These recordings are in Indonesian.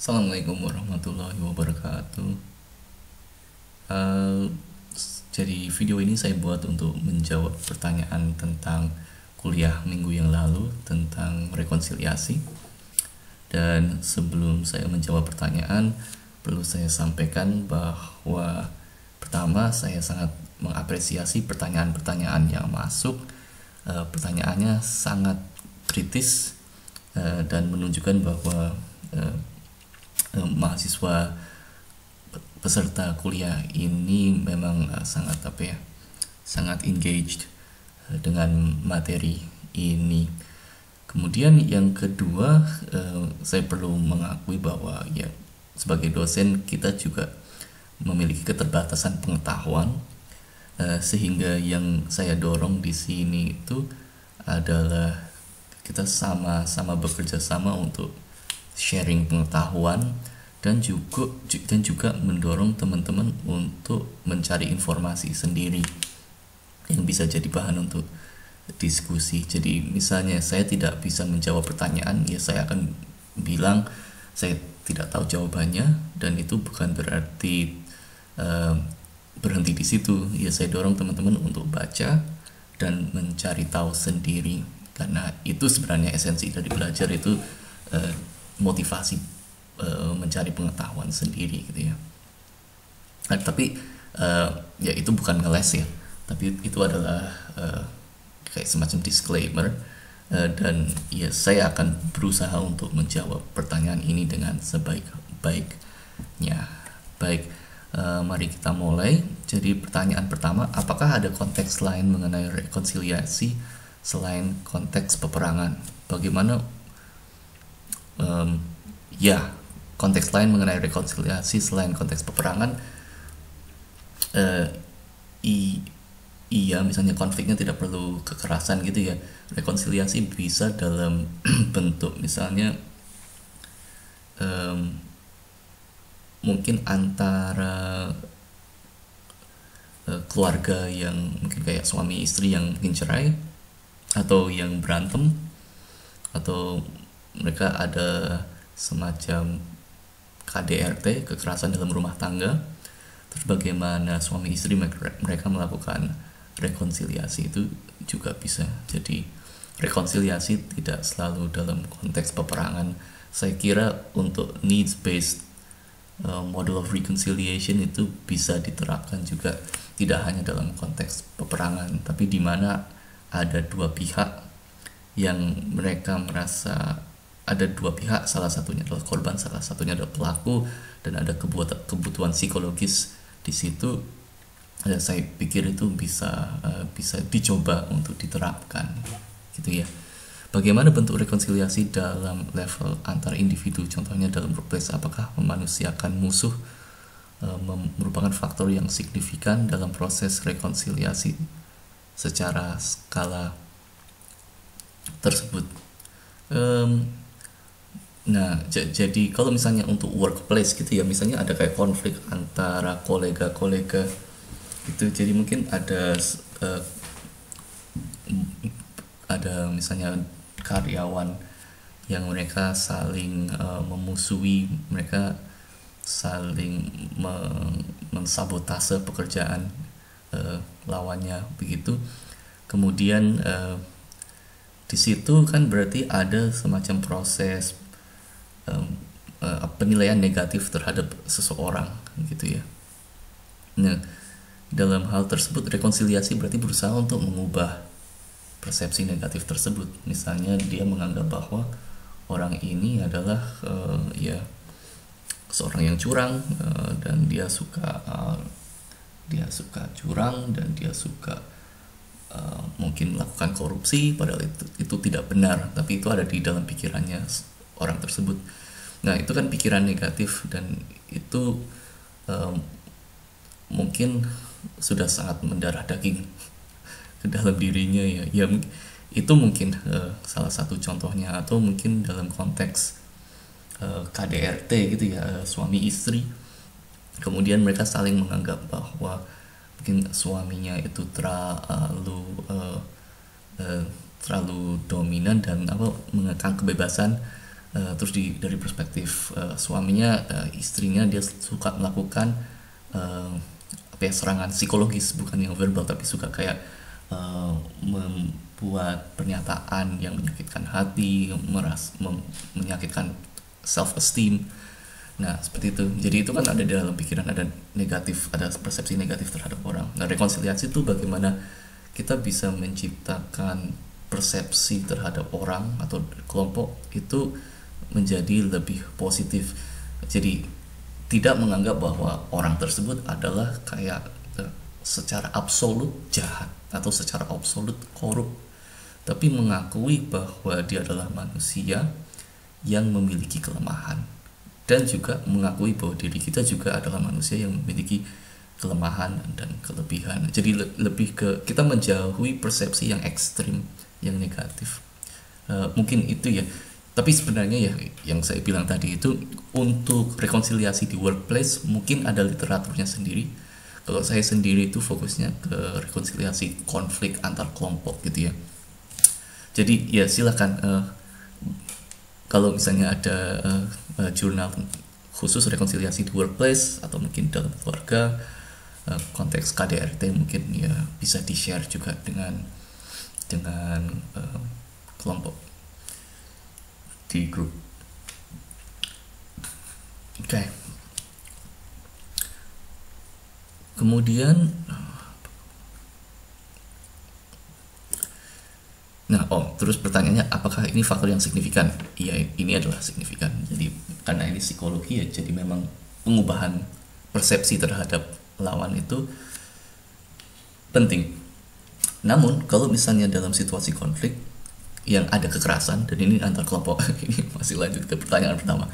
Assalamualaikum warahmatullahi wabarakatuh. Eh, jadi video ini saya buat untuk menjawab pertanyaan tentang kuliah minggu yang lalu tentang rekonsiliasi. Dan sebelum saya menjawab pertanyaan, perlu saya sampaikan bahwa pertama saya sangat mengapresiasi pertanyaan-pertanyaan yang masuk. Pertanyaannya sangat kritis dan menunjukkan bahwa mahasiswa peserta kuliah ini memang sangat engaged dengan materi ini. Kemudian yang kedua, saya perlu mengakui bahwa ya sebagai dosen kita juga memiliki keterbatasan pengetahuan, sehingga yang saya dorong di sini itu adalah kita sama-sama bekerja sama untuk sharing pengetahuan dan juga mendorong teman-teman untuk mencari informasi sendiri yang bisa jadi bahan untuk diskusi. Jadi misalnya saya tidak bisa menjawab pertanyaan, ya saya akan bilang saya tidak tahu jawabannya, dan itu bukan berarti berhenti di situ. Ya saya dorong teman-teman untuk baca dan mencari tahu sendiri, karena itu sebenarnya esensi dari belajar itu, motivasi mencari pengetahuan sendiri gitu ya. Tapi ya itu bukan ngeles ya, tapi itu adalah kayak semacam disclaimer, dan ya saya akan berusaha untuk menjawab pertanyaan ini dengan sebaik-baiknya. Baik, mari kita mulai. Jadi pertanyaan pertama, apakah ada konteks lain mengenai rekonsiliasi selain konteks peperangan? Bagaimana ya, konteks lain mengenai rekonsiliasi selain konteks peperangan, iya, misalnya konfliknya tidak perlu kekerasan gitu ya. Rekonsiliasi bisa dalam bentuk misalnya mungkin antara keluarga yang mungkin kayak suami istri yang mungkin cerai, atau yang berantem, atau mereka ada semacam KDRT, kekerasan dalam rumah tangga. Terus bagaimana suami istri mereka melakukan rekonsiliasi, itu juga bisa. Jadi rekonsiliasi tidak selalu dalam konteks peperangan. Saya kira untuk needs based model of reconciliation itu bisa diterapkan juga tidak hanya dalam konteks peperangan, tapi di mana ada dua pihak yang mereka merasa, ada dua pihak, salah satunya adalah korban, salah satunya adalah pelaku, dan ada kebutuhan psikologis di situ. Saya pikir itu bisa dicoba untuk diterapkan gitu ya. Bagaimana bentuk rekonsiliasi dalam level antar individu, contohnya dalam workplace? Apakah memanusiakan musuh merupakan faktor yang signifikan dalam proses rekonsiliasi secara skala tersebut? Nah, jadi kalau misalnya untuk workplace gitu ya, misalnya ada kayak konflik antara kolega-kolega gitu, jadi mungkin ada misalnya karyawan yang mereka saling memusuhi, mereka saling mensabotase pekerjaan lawannya begitu. Kemudian di situ kan berarti ada semacam proses penilaian negatif terhadap seseorang gitu ya. Nah, dalam hal tersebut rekonsiliasi berarti berusaha untuk mengubah persepsi negatif tersebut. Misalnya dia menganggap bahwa orang ini adalah ya seorang yang curang, dan dia suka curang, dan dia suka mungkin melakukan korupsi, padahal itu tidak benar, tapi itu ada di dalam pikirannya orang tersebut. Nah, itu kan pikiran negatif, dan itu mungkin sudah sangat mendarah daging ke dalam dirinya ya. Ya itu mungkin salah satu contohnya. Atau mungkin dalam konteks KDRT gitu ya, suami istri, kemudian mereka saling menganggap bahwa mungkin suaminya itu terlalu dominan dan mengekang kebebasan Terus dari perspektif suaminya, istrinya dia suka melakukan apa ya, serangan psikologis, bukan yang verbal tapi suka kayak membuat pernyataan yang menyakitkan hati, menyakitkan self esteem. Nah, seperti itu. Jadi itu kan ada di dalam pikiran, ada negatif, ada persepsi negatif terhadap orang. Nah, rekonsiliasi itu bagaimana kita bisa menciptakan persepsi terhadap orang atau kelompok itu menjadi lebih positif. Jadi tidak menganggap bahwa orang tersebut adalah kayak secara absolut jahat atau secara absolut korup, tapi mengakui bahwa dia adalah manusia yang memiliki kelemahan, dan juga mengakui bahwa diri kita juga adalah manusia yang memiliki kelemahan dan kelebihan. Jadi lebih ke kita menjauhi persepsi yang ekstrim, yang negatif. Mungkin itu ya. Tapi sebenarnya ya yang saya bilang tadi itu untuk rekonsiliasi di workplace mungkin ada literaturnya sendiri. Kalau saya sendiri itu fokusnya ke rekonsiliasi konflik antar kelompok gitu ya. Jadi ya silakan kalau misalnya ada jurnal khusus rekonsiliasi di workplace atau mungkin dalam keluarga, konteks KDRT mungkin ya bisa di-share juga dengan kelompok di grup. Oke. Kemudian terus pertanyaannya apakah ini faktor yang signifikan? Iya, ini adalah signifikan. Jadi karena ini psikologi ya, jadi memang pengubahan persepsi terhadap lawan itu penting. Namun kalau misalnya dalam situasi konflik yang ada kekerasan, dan ini antar kelompok, ini masih lanjut ke pertanyaan pertama.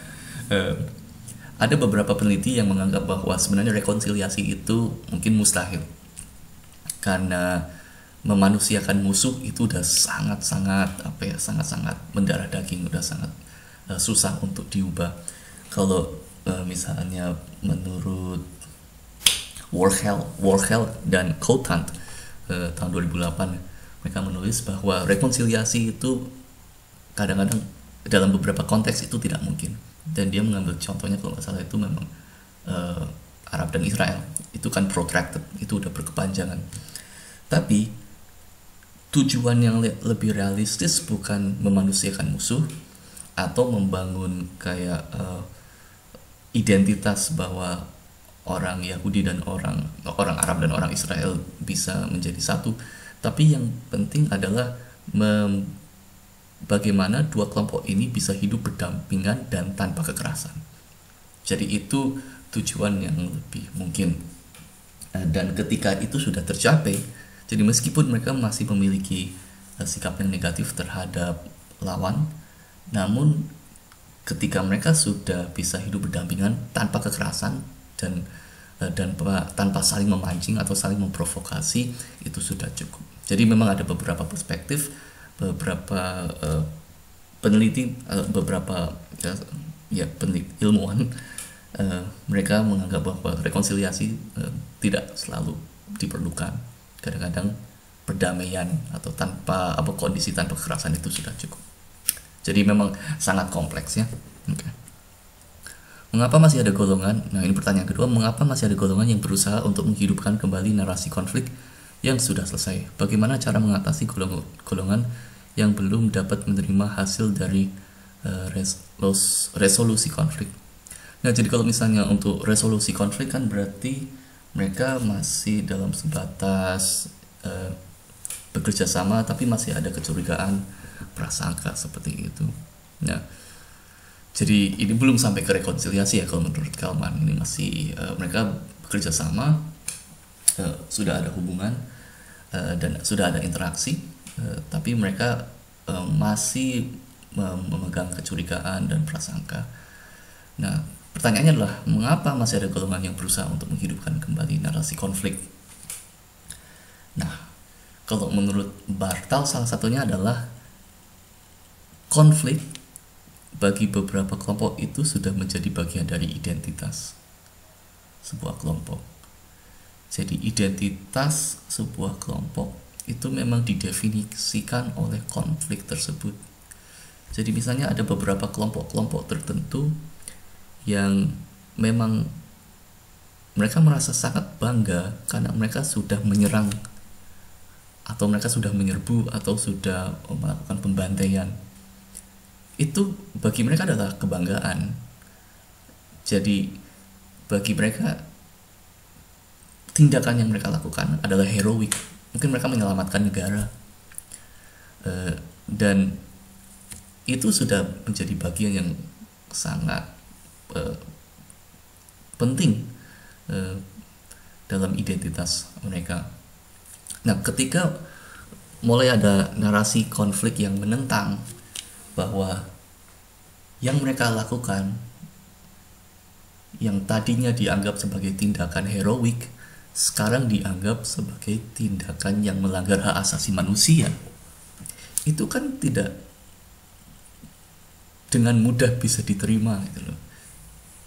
Ada beberapa peneliti yang menganggap bahwa sebenarnya rekonsiliasi itu mungkin mustahil, karena memanusiakan musuh itu udah sangat-sangat mendarah daging, udah sangat susah untuk diubah. Kalau misalnya menurut Warhol dan Cotant tahun 2008, mereka menulis bahwa rekonsiliasi itu kadang-kadang dalam beberapa konteks itu tidak mungkin, dan dia mengambil contohnya kalau nggak salah itu memang Arab dan Israel, itu kan protracted, itu udah berkepanjangan. Tapi tujuan yang lebih realistis bukan memanusiakan musuh atau membangun kayak identitas bahwa orang Yahudi dan orang Arab dan orang Israel bisa menjadi satu, tapi yang penting adalah bagaimana dua kelompok ini bisa hidup berdampingan dan tanpa kekerasan. Jadi itu tujuan yang lebih mungkin. Dan ketika itu sudah tercapai, jadi meskipun mereka masih memiliki sikap yang negatif terhadap lawan, namun ketika mereka sudah bisa hidup berdampingan tanpa kekerasan dan tanpa saling memancing atau saling memprovokasi, itu sudah cukup. Jadi memang ada beberapa perspektif, beberapa peneliti, beberapa peneliti ilmuwan, mereka menganggap bahwa rekonsiliasi tidak selalu diperlukan. Kadang-kadang perdamaian atau tanpa kondisi tanpa kekerasan itu sudah cukup. Jadi memang sangat kompleks ya. Okay. Mengapa masih ada golongan? Nah, ini pertanyaan kedua. Mengapa masih ada golongan yang berusaha untuk menghidupkan kembali narasi konflik yang sudah selesai? Bagaimana cara mengatasi golongan yang belum dapat menerima hasil dari resolusi konflik? Nah, jadi kalau misalnya untuk resolusi konflik kan berarti mereka masih dalam sebatas bekerja sama, tapi masih ada kecurigaan, prasangka seperti itu. Nah, jadi ini belum sampai ke rekonsiliasi ya kalau menurut Kalman. Ini masih mereka bekerja sama, sudah ada hubungan dan sudah ada interaksi, tapi mereka masih memegang kecurigaan dan prasangka. Nah, pertanyaannya adalah mengapa masih ada golongan yang berusaha untuk menghidupkan kembali narasi konflik? Nah, kalau menurut Bartal salah satunya adalah konflik bagi beberapa kelompok itu sudah menjadi bagian dari identitas sebuah kelompok. Jadi identitas sebuah kelompok itu memang didefinisikan oleh konflik tersebut. Jadi misalnya ada beberapa kelompok-kelompok tertentu yang memang mereka merasa sangat bangga karena mereka sudah menyerang atau mereka sudah menyerbu atau sudah melakukan pembantaian. Itu bagi mereka adalah kebanggaan. Jadi bagi mereka tindakan yang mereka lakukan adalah heroik. Mungkin mereka menyelamatkan negara. Dan itu sudah menjadi bagian yang sangat penting dalam identitas mereka. Nah, ketika mulai ada narasi konflik yang menentang bahwa yang mereka lakukan yang tadinya dianggap sebagai tindakan heroik sekarang dianggap sebagai tindakan yang melanggar hak asasi manusia, itu kan tidak dengan mudah bisa diterima gitu loh.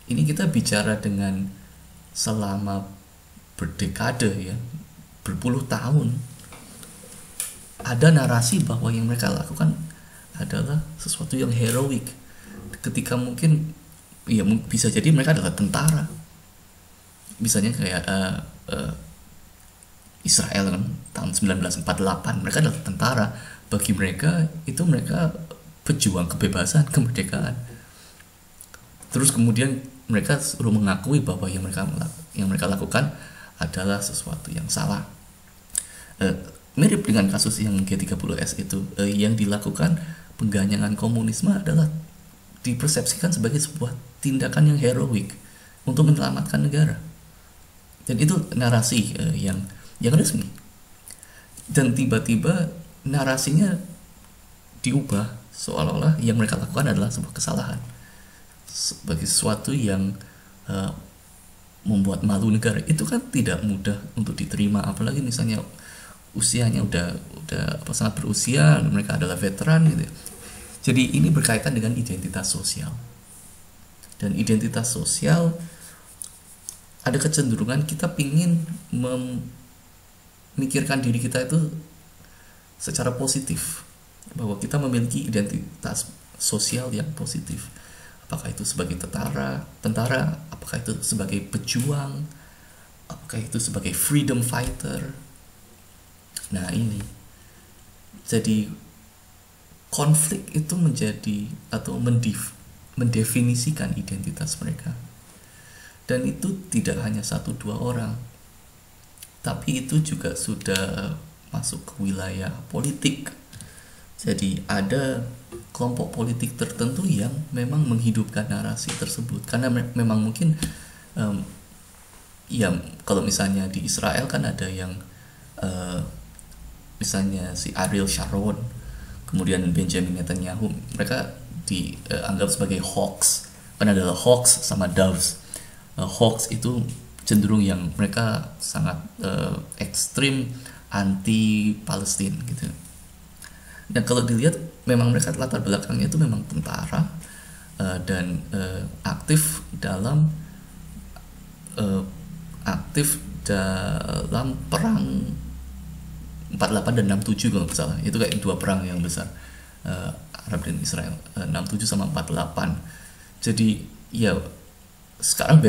Ini kita bicara dengan selama berdekade ya, berpuluh tahun ada narasi bahwa yang mereka lakukan adalah sesuatu yang heroik, ketika mungkin ya bisa jadi mereka adalah tentara. Misalnya kayak Israel kan tahun 1948 mereka adalah tentara. Bagi mereka itu mereka pejuang kebebasan, kemerdekaan. Terus kemudian mereka suruh mengakui bahwa yang mereka lakukan adalah sesuatu yang salah. Mirip dengan kasus yang G30S itu, yang dilakukan pengganyangan komunisme adalah dipersepsikan sebagai sebuah tindakan yang heroik untuk menyelamatkan negara. Dan itu narasi yang resmi. Dan tiba-tiba narasinya diubah seolah-olah yang mereka lakukan adalah sebuah kesalahan, sebagai sesuatu yang membuat malu negara. Itu kan tidak mudah untuk diterima, apalagi misalnya usianya udah sangat berusia, mereka adalah veteran gitu. Jadi ini berkaitan dengan identitas sosial. Dan identitas sosial ada kecenderungan kita pingin memikirkan diri kita itu secara positif, bahwa kita memiliki identitas sosial yang positif. Apakah itu sebagai tentara, apakah itu sebagai pejuang, apakah itu sebagai freedom fighter. Nah ini, jadi konflik itu menjadi atau mendefinisikan identitas mereka. Dan itu tidak hanya 1-2 orang, tapi itu juga sudah masuk ke wilayah politik. Jadi ada kelompok politik tertentu yang memang menghidupkan narasi tersebut karena memang mungkin ya kalau misalnya di Israel kan ada yang misalnya si Ariel Sharon, kemudian Benjamin Netanyahu, mereka dianggap sebagai hawks. Kan adalah hawks sama doves. Hawks itu cenderung yang mereka sangat ekstrim anti Palestina gitu. Dan kalau dilihat memang mereka latar belakangnya itu memang tentara dan aktif dalam perang 48 dan 67 kalau nggak salah. Itu kayak 2 perang yang besar Arab dan Israel, 67 sama 48. Jadi ya sekarang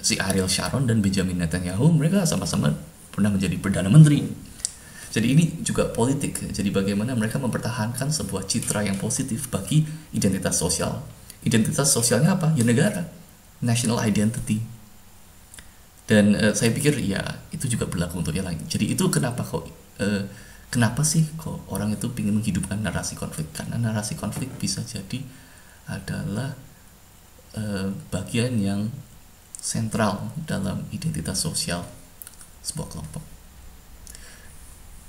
si Ariel Sharon dan Benjamin Netanyahu mereka sama-sama pernah menjadi Perdana Menteri. Jadi ini juga politik. Jadi bagaimana mereka mempertahankan sebuah citra yang positif bagi identitas sosial. Identitas sosialnya apa? Ya negara, national identity. Dan saya pikir ya itu juga berlaku untuk yang lain. Jadi itu kenapa sih kok orang itu ingin menghidupkan narasi konflik? Karena narasi konflik bisa jadi adalah bagian yang sentral dalam identitas sosial sebuah kelompok.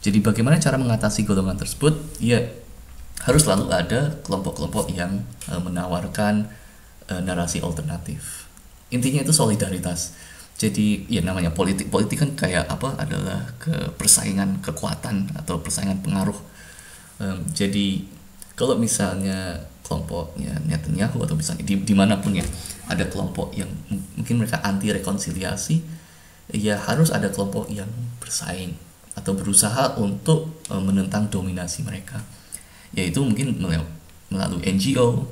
Jadi bagaimana cara mengatasi golongan tersebut? Ya harus selalu ada kelompok-kelompok yang menawarkan narasi alternatif. Intinya itu solidaritas. Jadi ya namanya politik kan kayak apa, adalah persaingan kekuatan atau persaingan pengaruh. Jadi kalau misalnya kelompoknya Netanyahu atau misalnya dimanapun ya ada kelompok yang mungkin mereka anti rekonsiliasi, ya harus ada kelompok yang bersaing atau berusaha untuk menentang dominasi mereka, yaitu mungkin melalui NGO.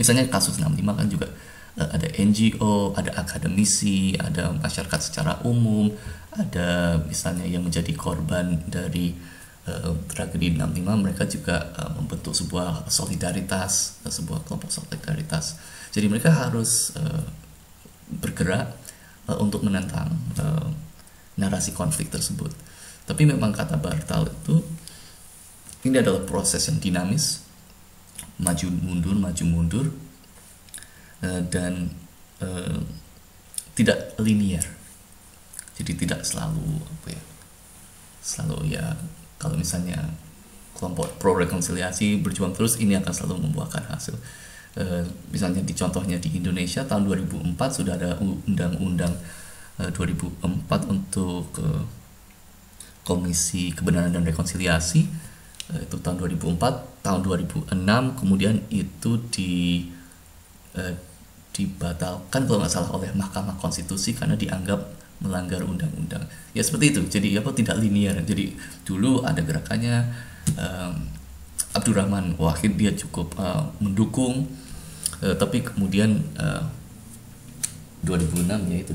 Misalnya kasus 65 kan juga ada NGO, ada akademisi, ada masyarakat secara umum, ada misalnya yang menjadi korban dari tragedi 65, mereka juga membentuk sebuah solidaritas, sebuah kelompok solidaritas. Jadi mereka harus bergerak untuk menentang narasi konflik tersebut. Tapi memang kata Bartal itu, ini adalah proses yang dinamis, maju mundur, dan tidak linear. Jadi tidak selalu ya kalau misalnya kelompok pro rekonsiliasi berjuang terus, ini akan selalu membuahkan hasil. Misalnya contohnya di Indonesia tahun 2004 sudah ada undang-undang 2004 untuk Komisi Kebenaran dan Rekonsiliasi, itu tahun 2004. Tahun 2006 kemudian itu dibatalkan kalau nggak salah oleh Mahkamah Konstitusi karena dianggap melanggar undang-undang. Ya seperti itu. Jadi tidak linear. Jadi dulu ada gerakannya Abdurrahman Wahid, dia cukup mendukung, tapi kemudian 2006 ya itu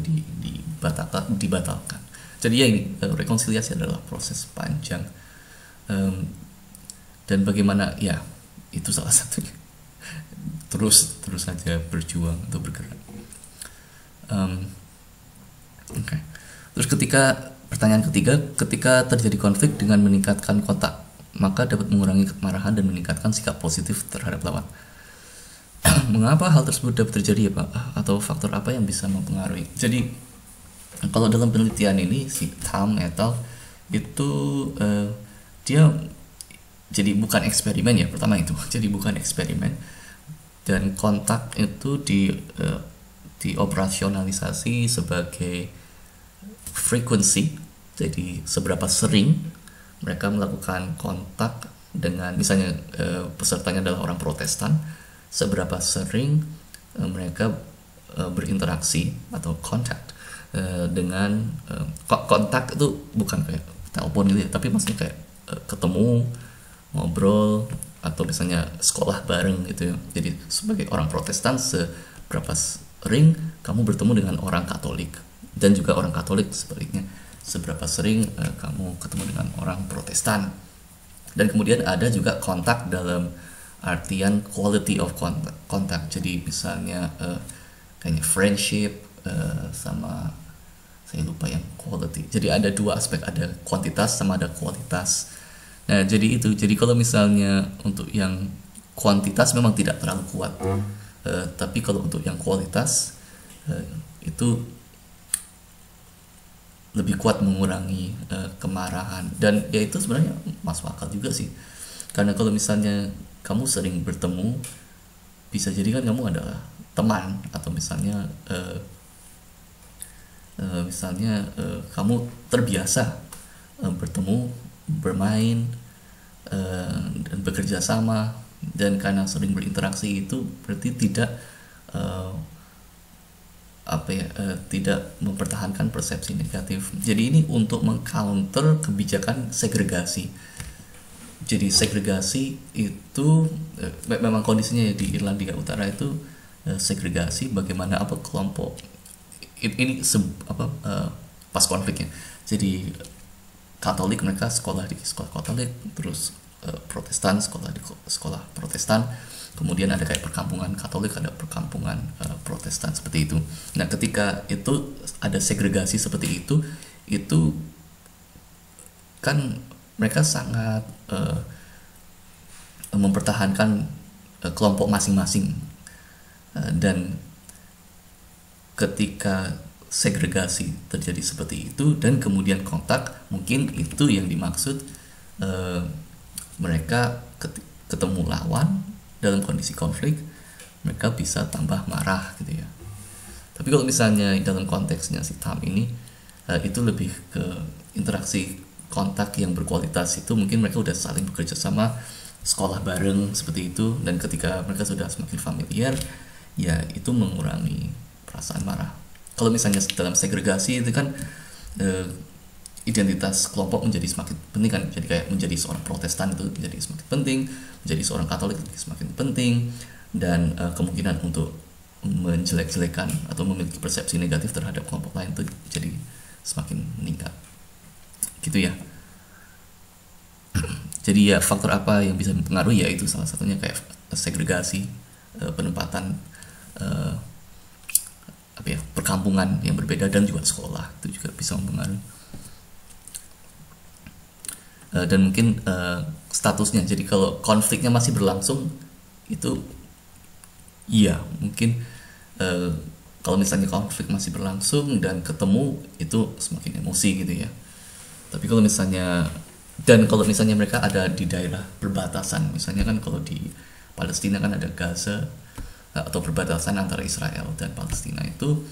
dibatalkan. Jadi ya ini rekonsiliasi adalah proses panjang, dan bagaimana ya itu salah satunya terus saja berjuang untuk bergerak. Okay. Terus pertanyaan ketiga, ketika terjadi konflik dengan meningkatkan kontak, maka dapat mengurangi kemarahan dan meningkatkan sikap positif terhadap lawan. Mengapa hal tersebut dapat terjadi ya Pak? Atau faktor apa yang bisa mempengaruhi? Jadi kalau dalam penelitian ini si Tam et al. Itu dia jadi bukan eksperimen ya, pertama itu. Jadi bukan eksperimen, dan kontak itu dioperasionalisasi sebagai frequency. Jadi seberapa sering mereka melakukan kontak dengan, misalnya pesertanya adalah orang Protestan, seberapa sering mereka berinteraksi atau kontak dengan kontak itu bukan kayak telepon gitu ya, tapi maksudnya kayak ketemu, ngobrol, atau misalnya sekolah bareng gitu ya. Jadi sebagai orang Protestan, seberapa sering kamu bertemu dengan orang Katolik, dan juga orang Katolik sebaliknya, seberapa sering kamu ketemu dengan orang Protestan. Dan kemudian ada juga kontak dalam artian quality of contact. Jadi misalnya kayaknya friendship sama, saya lupa yang quality. Jadi ada dua aspek, ada kuantitas sama ada kualitas. Nah jadi itu, jadi kalau misalnya untuk yang kuantitas memang tidak terlalu kuat, tapi kalau untuk yang kualitas itu lebih kuat mengurangi kemarahan. Dan ya itu sebenarnya masuk akal juga sih, karena kalau misalnya kamu sering bertemu, bisa jadi kan kamu adalah teman, atau misalnya kamu terbiasa bertemu, bermain, dan bekerja sama, dan karena sering berinteraksi itu berarti tidak tidak mempertahankan persepsi negatif. Jadi ini untuk mengcounter kebijakan segregasi. Jadi segregasi itu memang kondisinya di Irlandia Utara itu segregasi, bagaimana kelompok ini pas konfliknya. Jadi Katolik mereka sekolah di sekolah Katolik, terus Protestan sekolah di sekolah Protestan, kemudian ada kayak perkampungan Katolik, ada perkampungan Protestan, seperti itu. Nah ketika itu ada segregasi seperti itu kan mereka sangat mempertahankan kelompok masing-masing, dan ketika segregasi terjadi seperti itu dan kemudian kontak, mungkin itu yang dimaksud, mereka ketemu lawan dalam kondisi konflik, mereka bisa tambah marah gitu ya. Tapi kalau misalnya dalam konteksnya si Tam ini, itu lebih ke interaksi kontak yang berkualitas. Itu mungkin mereka udah saling bekerja sama, sekolah bareng seperti itu, dan ketika mereka sudah semakin familiar, ya itu mengurangi perasaan marah. Kalau misalnya dalam segregasi itu kan identitas kelompok menjadi semakin penting kan. Jadi kayak menjadi seorang Protestan itu menjadi semakin penting, menjadi seorang Katolik itu semakin penting, dan kemungkinan untuk menjelek-jelekan atau memiliki persepsi negatif terhadap kelompok lain itu jadi semakin meningkat gitu ya. Jadi ya faktor apa yang bisa mempengaruhi, ya itu salah satunya kayak segregasi, penempatan perkampungan yang berbeda, dan juga sekolah itu juga bisa mempengaruhi. Dan mungkin statusnya, jadi kalau konfliknya masih berlangsung itu iya mungkin kalau misalnya konflik masih berlangsung dan ketemu itu semakin emosi gitu ya. Tapi kalau misalnya mereka ada di daerah perbatasan, misalnya kan kalau di Palestina kan ada Gaza atau perbatasan antara Israel dan Palestina, itu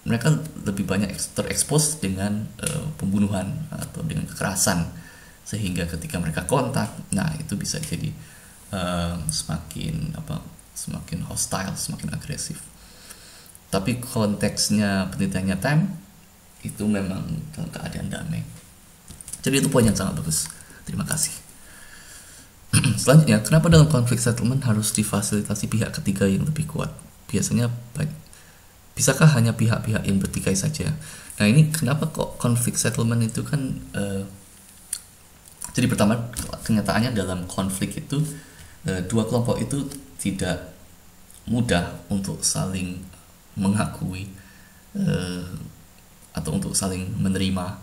mereka lebih banyak terekspos dengan pembunuhan atau dengan kekerasan, sehingga ketika mereka kontak, nah itu bisa jadi semakin hostile, semakin agresif. Tapi konteksnya penelitiannya Time itu memang dalam keadaan damai. Jadi itu poin yang sangat bagus. Terima kasih. Selanjutnya, kenapa dalam konflik settlement harus difasilitasi pihak ketiga yang lebih kuat? Biasanya bisakah hanya pihak-pihak yang bertikai saja? Nah ini kenapa kok konflik settlement itu kan jadi pertama, kenyataannya dalam konflik itu dua kelompok itu tidak mudah untuk saling mengakui atau untuk saling menerima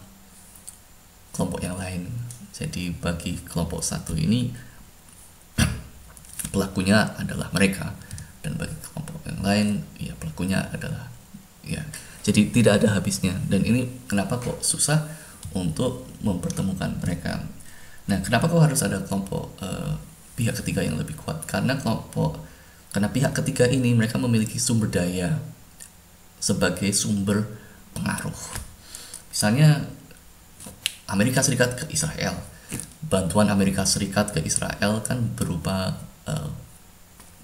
kelompok yang lain. Jadi bagi kelompok satu ini pelakunya adalah mereka, dan bagi kelompok yang lain ya pelakunya adalah ya. Jadi tidak ada habisnya, dan ini kenapa kok susah untuk mempertemukan mereka. Nah, kenapa kok harus ada kelompok pihak ketiga yang lebih kuat? Karena pihak ketiga ini mereka memiliki sumber daya sebagai sumber pengaruh. Misalnya Amerika Serikat ke Israel, bantuan Amerika Serikat ke Israel kan berupa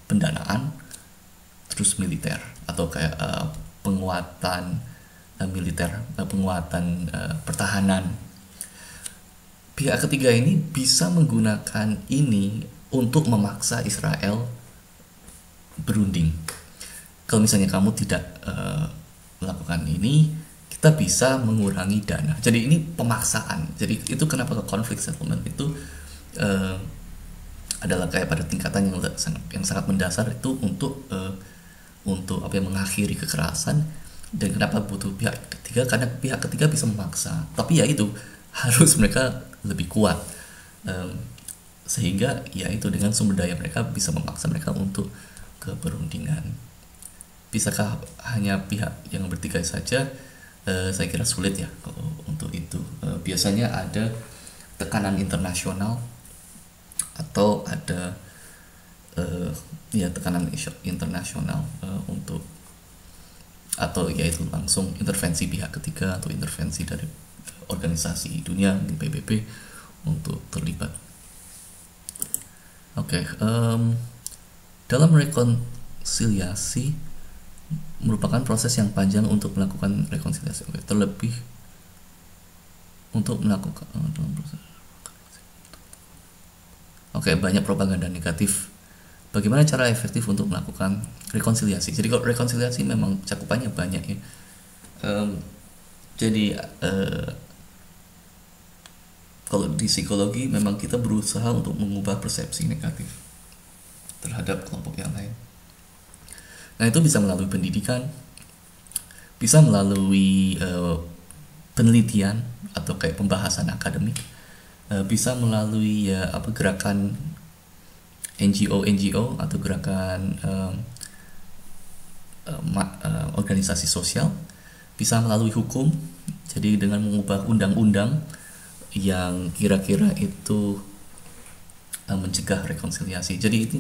pendanaan, terus militer, atau kayak penguatan militer, penguatan pertahanan. Pihak ketiga ini bisa menggunakan ini untuk memaksa Israel berunding. Kalau misalnya kamu tidak melakukan ini, kita bisa mengurangi dana. Jadi ini pemaksaan. Jadi itu kenapa konflik settlement itu adalah kayak pada tingkatan yang sangat mendasar itu untuk mengakhiri kekerasan. Dan kenapa butuh pihak ketiga? Karena pihak ketiga bisa memaksa. Tapi ya itu harus mereka lebih kuat, sehingga ya itu dengan sumber daya mereka bisa memaksa mereka untuk ke perundingan. Bisakah hanya pihak yang bertikai saja? Saya kira sulit ya kalau untuk itu. Biasanya ada tekanan internasional atau ada tekanan internasional atau yaitu langsung intervensi pihak ketiga atau intervensi dari organisasi dunia, PBB, untuk terlibat. Dalam rekonsiliasi merupakan proses yang panjang untuk melakukan rekonsiliasi. Terlebih untuk melakukan dalam proses. Banyak propaganda negatif. Bagaimana cara efektif untuk melakukan rekonsiliasi? Jadi kalau rekonsiliasi memang cakupannya banyak ya. Kalau di psikologi memang kita berusaha untuk mengubah persepsi negatif terhadap kelompok yang lain. Nah itu bisa melalui pendidikan, bisa melalui penelitian atau kayak pembahasan akademik, bisa melalui gerakan NGO atau gerakan organisasi sosial, bisa melalui hukum, jadi dengan mengubah undang-undang yang kira-kira itu mencegah rekonsiliasi. Jadi itu,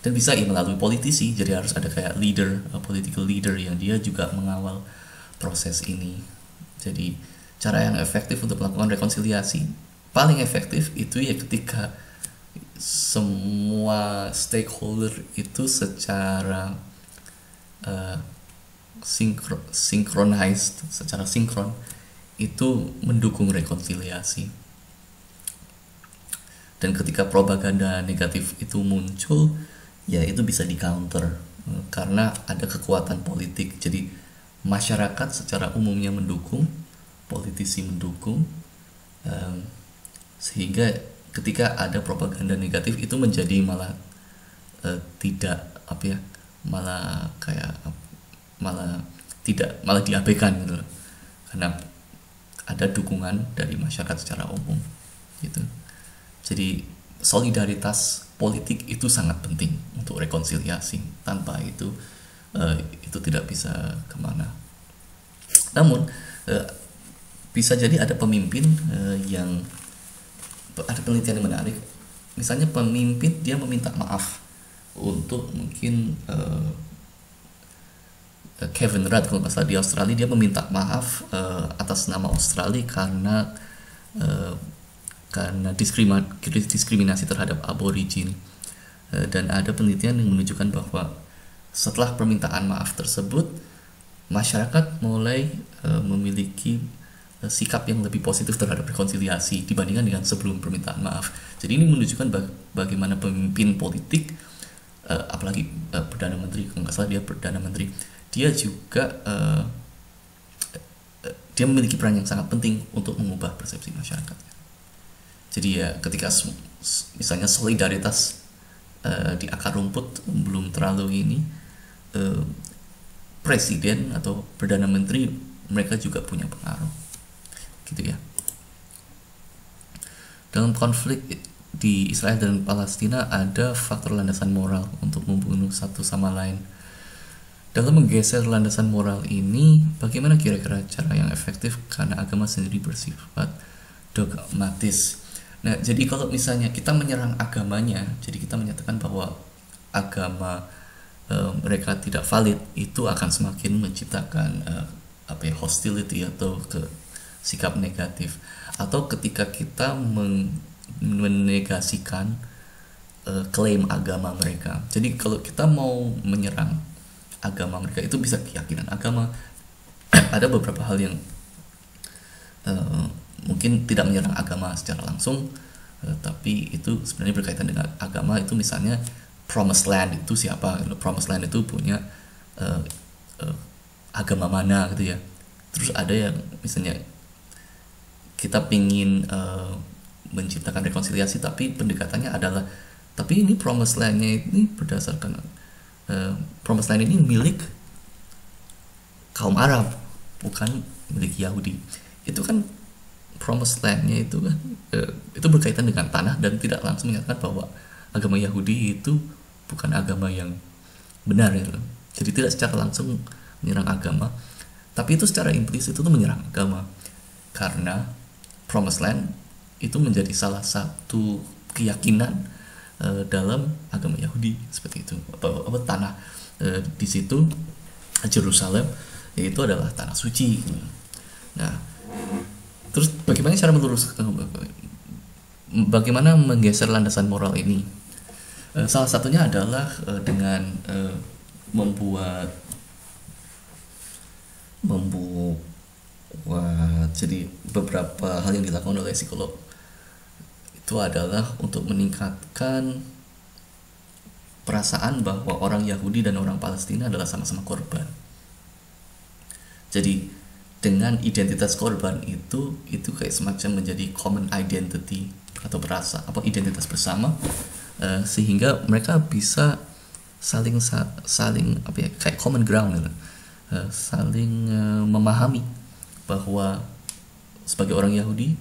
dan bisa melalui politisi, jadi harus ada kayak political leader yang dia juga mengawal proses ini. Jadi cara yang efektif untuk melakukan rekonsiliasi paling efektif itu ya ketika semua stakeholder itu secara secara sinkron itu mendukung rekonsiliasi. Dan ketika propaganda negatif itu muncul, ya itu bisa di counter karena ada kekuatan politik. Jadi masyarakat secara umumnya mendukung, politisi mendukung, sehingga ketika ada propaganda negatif itu menjadi malah tidak apa ya, malah kayak malah tidak, malah diabaikan gitu loh, karena ada dukungan dari masyarakat secara umum gitu. Jadi solidaritas politik itu sangat penting untuk rekonsiliasi. Tanpa itu tidak bisa kemana. Namun bisa jadi ada pemimpin yang ada penelitian yang menarik. Misalnya pemimpin dia meminta maaf untuk mungkin Kevin Rudd kalau nggak salah di Australia, dia meminta maaf atas nama Australia karena diskriminasi terhadap aborigin. Dan ada penelitian yang menunjukkan bahwa setelah permintaan maaf tersebut, masyarakat mulai memiliki sikap yang lebih positif terhadap rekonsiliasi dibandingkan dengan sebelum permintaan maaf. Jadi ini menunjukkan bagaimana pemimpin politik, apalagi Perdana Menteri, kalau nggak salah dia Perdana Menteri, dia juga dia memiliki peran yang sangat penting untuk mengubah persepsi masyarakat. Jadi ya ketika misalnya solidaritas di akar rumput belum terlalu ini, presiden atau perdana menteri mereka juga punya pengaruh gitu ya. Dalam konflik di Israel dan Palestina ada faktor landasan moral untuk membunuh satu sama lain. Dalam menggeser landasan moral ini, bagaimana kira-kira cara yang efektif karena agama sendiri bersifat dogmatis. Nah, jadi kalau misalnya kita menyerang agamanya, jadi kita menyatakan bahwa agama mereka tidak valid, itu akan semakin menciptakan hostility atau sikap negatif. Atau ketika kita menegasikan klaim agama mereka. Jadi kalau kita mau menyerang agama mereka, itu bisa keyakinan agama. Ada beberapa hal yang mungkin tidak menyerang agama secara langsung, tapi itu sebenarnya berkaitan dengan agama. Itu misalnya Promised Land itu siapa? Promised Land itu punya agama mana gitu ya. Terus ada yang misalnya kita pingin menciptakan rekonsiliasi, tapi pendekatannya adalah tapi ini Promised Land-nya ini berdasarkan Promised Land ini milik kaum Arab, bukan milik Yahudi. Itu kan Promised Land-nya itu kan itu berkaitan dengan tanah dan tidak langsung menyatakan bahwa agama Yahudi itu bukan agama yang benar gitu. Jadi tidak secara langsung menyerang agama, tapi itu secara implisit itu menyerang agama karena Promised Land itu menjadi salah satu keyakinan dalam agama Yahudi seperti itu. Tanah di situ Yerusalem yaitu adalah tanah suci. Nah, terus bagaimana cara bagaimana menggeser landasan moral ini? Salah satunya adalah dengan membuat jadi beberapa hal yang dilakukan oleh psikolog itu adalah untuk meningkatkan perasaan bahwa orang Yahudi dan orang Palestina adalah sama-sama korban. Jadi dengan identitas korban itu kayak semacam menjadi common identity atau identitas bersama, sehingga mereka bisa saling kayak common ground gitu. Saling memahami bahwa sebagai orang Yahudi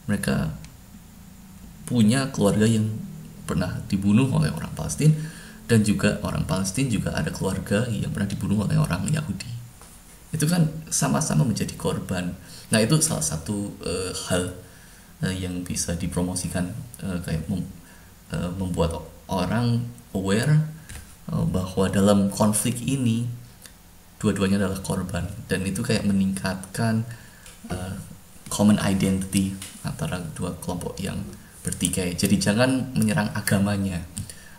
mereka punya keluarga yang pernah dibunuh oleh orang Palestina, dan juga orang Palestina juga ada keluarga yang pernah dibunuh oleh orang Yahudi. Itu kan sama-sama menjadi korban. Nah, itu salah satu hal yang bisa dipromosikan, kayak membuat orang aware bahwa dalam konflik ini dua-duanya adalah korban, dan itu kayak meningkatkan common identity antara dua kelompok yang bertikai. Jadi jangan menyerang agamanya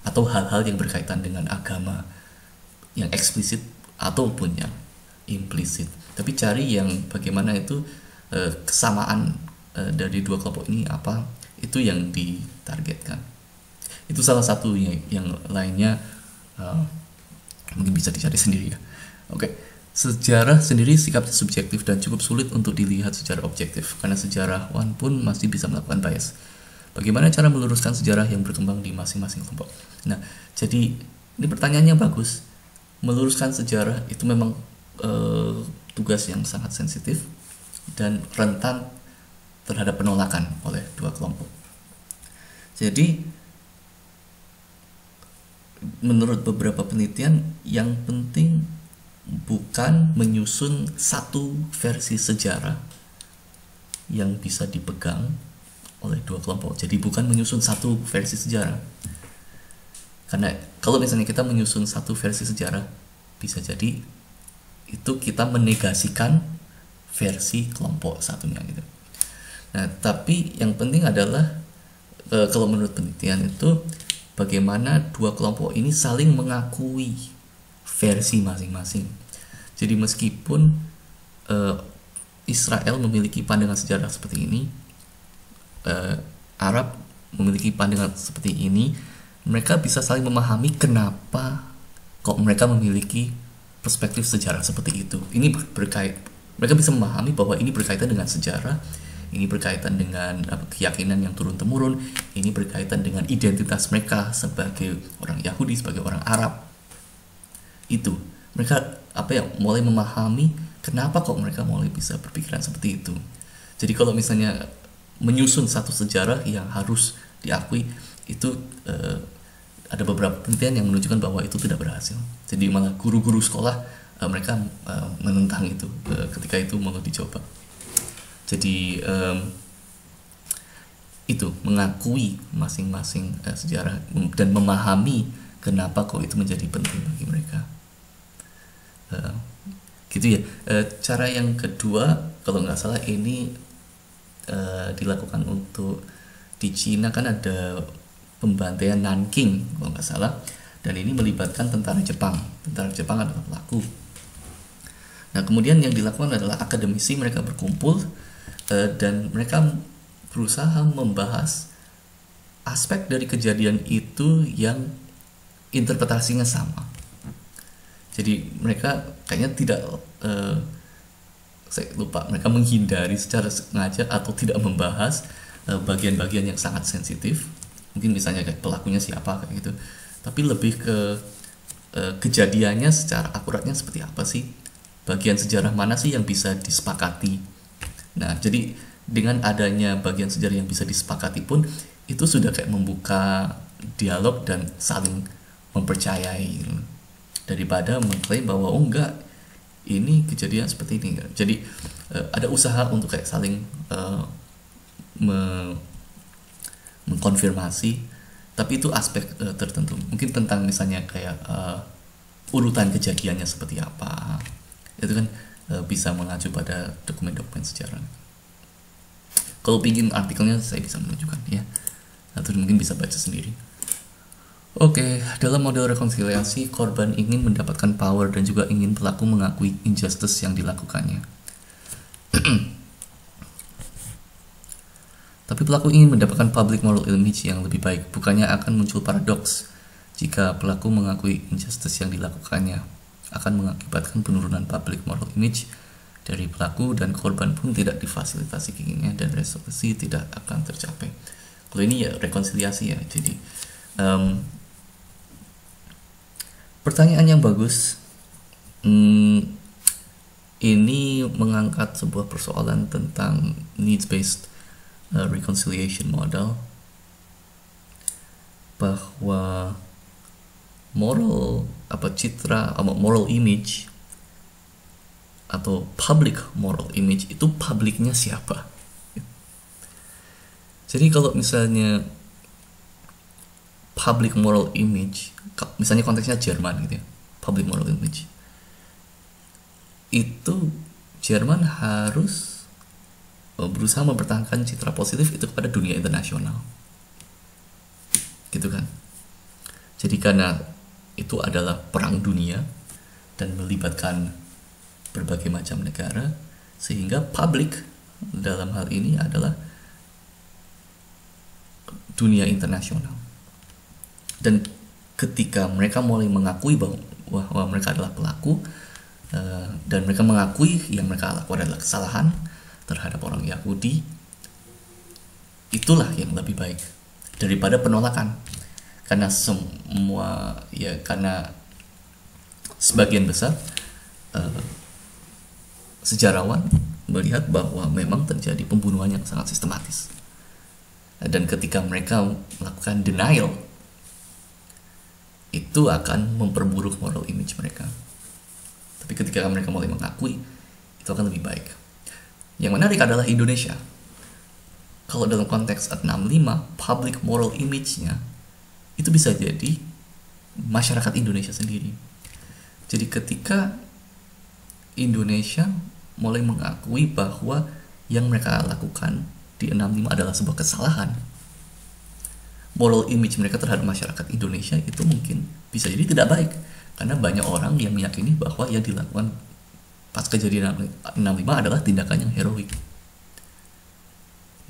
atau hal-hal yang berkaitan dengan agama yang eksplisit ataupun yang implisit, tapi cari yang bagaimana itu kesamaan dari dua kelompok ini apa, itu yang ditargetkan. Itu salah satunya. Yang lainnya mungkin bisa dicari sendiri ya. Oke. Sejarah sendiri sikapnya subjektif dan cukup sulit untuk dilihat secara objektif, karena sejarawan pun masih bisa melakukan bias. Bagaimana cara meluruskan sejarah yang berkembang di masing-masing kelompok? Nah, jadi ini pertanyaannya bagus. Meluruskan sejarah itu memang tugas yang sangat sensitif dan rentan terhadap penolakan oleh dua kelompok. Jadi, menurut beberapa penelitian, yang penting bukan menyusun satu versi sejarah yang bisa dipegang oleh dua kelompok. Jadi bukan menyusun satu versi sejarah. Karena kalau misalnya kita menyusun satu versi sejarah, bisa jadi itu kita menegasikan versi kelompok satunya gitu. Nah, tapi yang penting adalah kalau menurut penelitian itu bagaimana dua kelompok ini saling mengakui versi masing-masing. Jadi meskipun Israel memiliki pandangan sejarah seperti ini, Arab memiliki pandangan seperti ini, mereka bisa saling memahami kenapa kok mereka memiliki perspektif sejarah seperti itu. Ini mereka bisa memahami bahwa ini berkaitan dengan sejarah, ini berkaitan dengan keyakinan yang turun-temurun, ini berkaitan dengan identitas mereka sebagai orang Yahudi, sebagai orang Arab. Itu mereka mulai memahami kenapa kok mereka mulai bisa berpikiran seperti itu. Jadi kalau misalnya menyusun satu sejarah yang harus diakui, itu ada beberapa penelitian yang menunjukkan bahwa itu tidak berhasil. Jadi malah guru-guru sekolah mereka menentang itu ketika itu mau dicoba. Jadi itu mengakui masing-masing sejarah dan memahami kenapa kok itu menjadi penting bagi mereka. Gitu ya. Cara yang kedua, kalau nggak salah ini dilakukan untuk di Cina, kan ada pembantaian Nanking kalau nggak salah, dan ini melibatkan tentara Jepang. Tentara Jepang adalah pelaku. Nah, kemudian yang dilakukan adalah akademisi mereka berkumpul dan mereka berusaha membahas aspek dari kejadian itu yang interpretasinya sama. Jadi mereka kayaknya tidak, saya lupa, mereka menghindari secara sengaja atau tidak membahas bagian-bagian yang sangat sensitif. Mungkin misalnya kayak pelakunya siapa kayak gitu. Tapi lebih ke kejadiannya secara akuratnya seperti apa sih? Bagian sejarah mana sih yang bisa disepakati? Nah, jadi dengan adanya bagian sejarah yang bisa disepakati pun, itu sudah kayak membuka dialog dan saling mempercayai. Daripada mengklaim bahwa oh enggak, ini kejadian seperti ini. Jadi ada usaha untuk kayak saling mengkonfirmasi, tapi itu aspek tertentu. Mungkin tentang misalnya kayak urutan kejadiannya seperti apa. Itu kan bisa mengacu pada dokumen-dokumen sejarah. Kalau pingin artikelnya saya bisa menunjukkan ya, atau mungkin bisa baca sendiri. Oke, dalam model rekonsiliasi, korban ingin mendapatkan power dan juga ingin pelaku mengakui injustice yang dilakukannya. Tapi pelaku ingin mendapatkan public moral image yang lebih baik. Bukannya akan muncul paradoks jika pelaku mengakui injustice yang dilakukannya akan mengakibatkan penurunan public moral image dari pelaku, dan korban pun tidak difasilitasi keinginannya dan resolusi tidak akan tercapai. Kalau ini ya rekonsiliasi ya. Jadi pertanyaan yang bagus. Ini mengangkat sebuah persoalan tentang needs-based reconciliation model, bahwa moral moral image atau public moral image itu publiknya siapa. Jadi kalau misalnya public moral image, misalnya konteksnya Jerman gitu ya, public moral image, itu Jerman harus berusaha mempertahankan citra positif itu kepada dunia internasional, gitu kan. Jadi karena itu adalah perang dunia dan melibatkan berbagai macam negara, sehingga publik dalam hal ini adalah dunia internasional. Dan ketika mereka mulai mengakui bahwa mereka adalah pelaku, dan mereka mengakui yang mereka lakukan adalah kesalahan terhadap orang Yahudi, itulah yang lebih baik daripada penolakan. Karena karena sebagian besar sejarawan melihat bahwa memang terjadi pembunuhan yang sangat sistematis. Dan ketika mereka melakukan denial, itu akan memperburuk moral image mereka. Tapi ketika mereka mulai mengakui, itu akan lebih baik. Yang menarik adalah Indonesia. Kalau dalam konteks 65, public moral image-nya itu bisa jadi masyarakat Indonesia sendiri. Jadi ketika Indonesia mulai mengakui bahwa yang mereka lakukan di 65 adalah sebuah kesalahan, moral image mereka terhadap masyarakat Indonesia itu mungkin bisa jadi tidak baik. Karena banyak orang yang meyakini bahwa yang dilakukan pas kejadian 65 adalah tindakan yang heroik.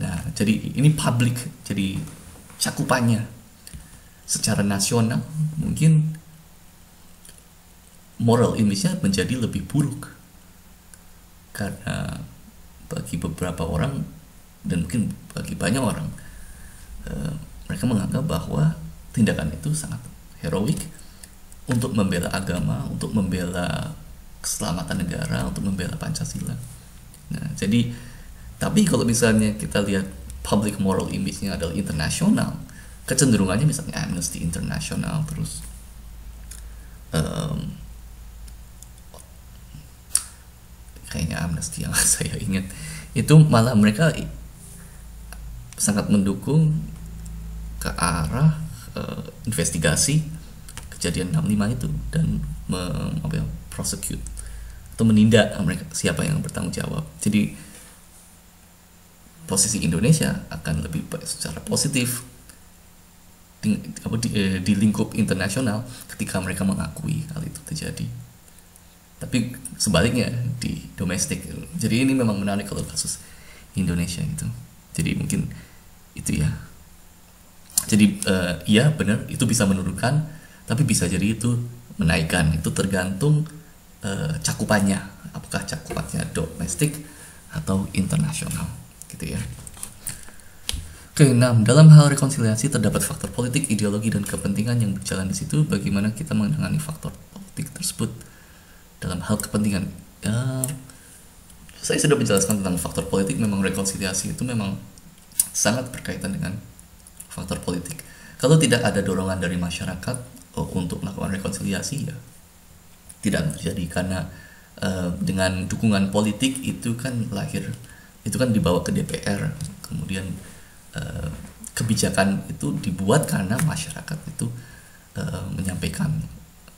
Nah, jadi ini public, jadi cakupannya secara nasional mungkin moral image-nya menjadi lebih buruk. Karena bagi beberapa orang dan mungkin bagi banyak orang, mereka menganggap bahwa tindakan itu sangat heroik untuk membela agama, untuk membela keselamatan negara, untuk membela Pancasila. Nah, jadi tapi kalau misalnya kita lihat public moral image-nya adalah internasional, kecenderungannya misalnya Amnesty International, terus kayaknya Amnesty yang saya ingat itu malah mereka sangat mendukung ke arah investigasi kejadian 65 itu dan prosecute atau menindak mereka siapa yang bertanggung jawab. Jadi posisi Indonesia akan lebih secara positif di lingkup internasional ketika mereka mengakui hal itu terjadi. Tapi sebaliknya di domestik. Jadi ini memang menarik kalau kasus Indonesia itu. Jadi mungkin itu ya. Jadi iya benar itu bisa menurunkan, tapi bisa jadi itu menaikkan. Itu tergantung cakupannya, apakah cakupannya domestik atau internasional, gitu ya. Oke, 6. Dalam hal rekonsiliasi terdapat faktor politik, ideologi, dan kepentingan yang berjalan di situ. Bagaimana kita menangani faktor politik tersebut dalam hal kepentingan? Ya, saya sudah menjelaskan tentang faktor politik. Memang rekonsiliasi itu memang sangat berkaitan dengan faktor politik. Kalau tidak ada dorongan dari masyarakat untuk melakukan rekonsiliasi, ya tidak terjadi. Karena dengan dukungan politik itu kan dibawa ke DPR, kemudian kebijakan itu dibuat karena masyarakat itu menyampaikan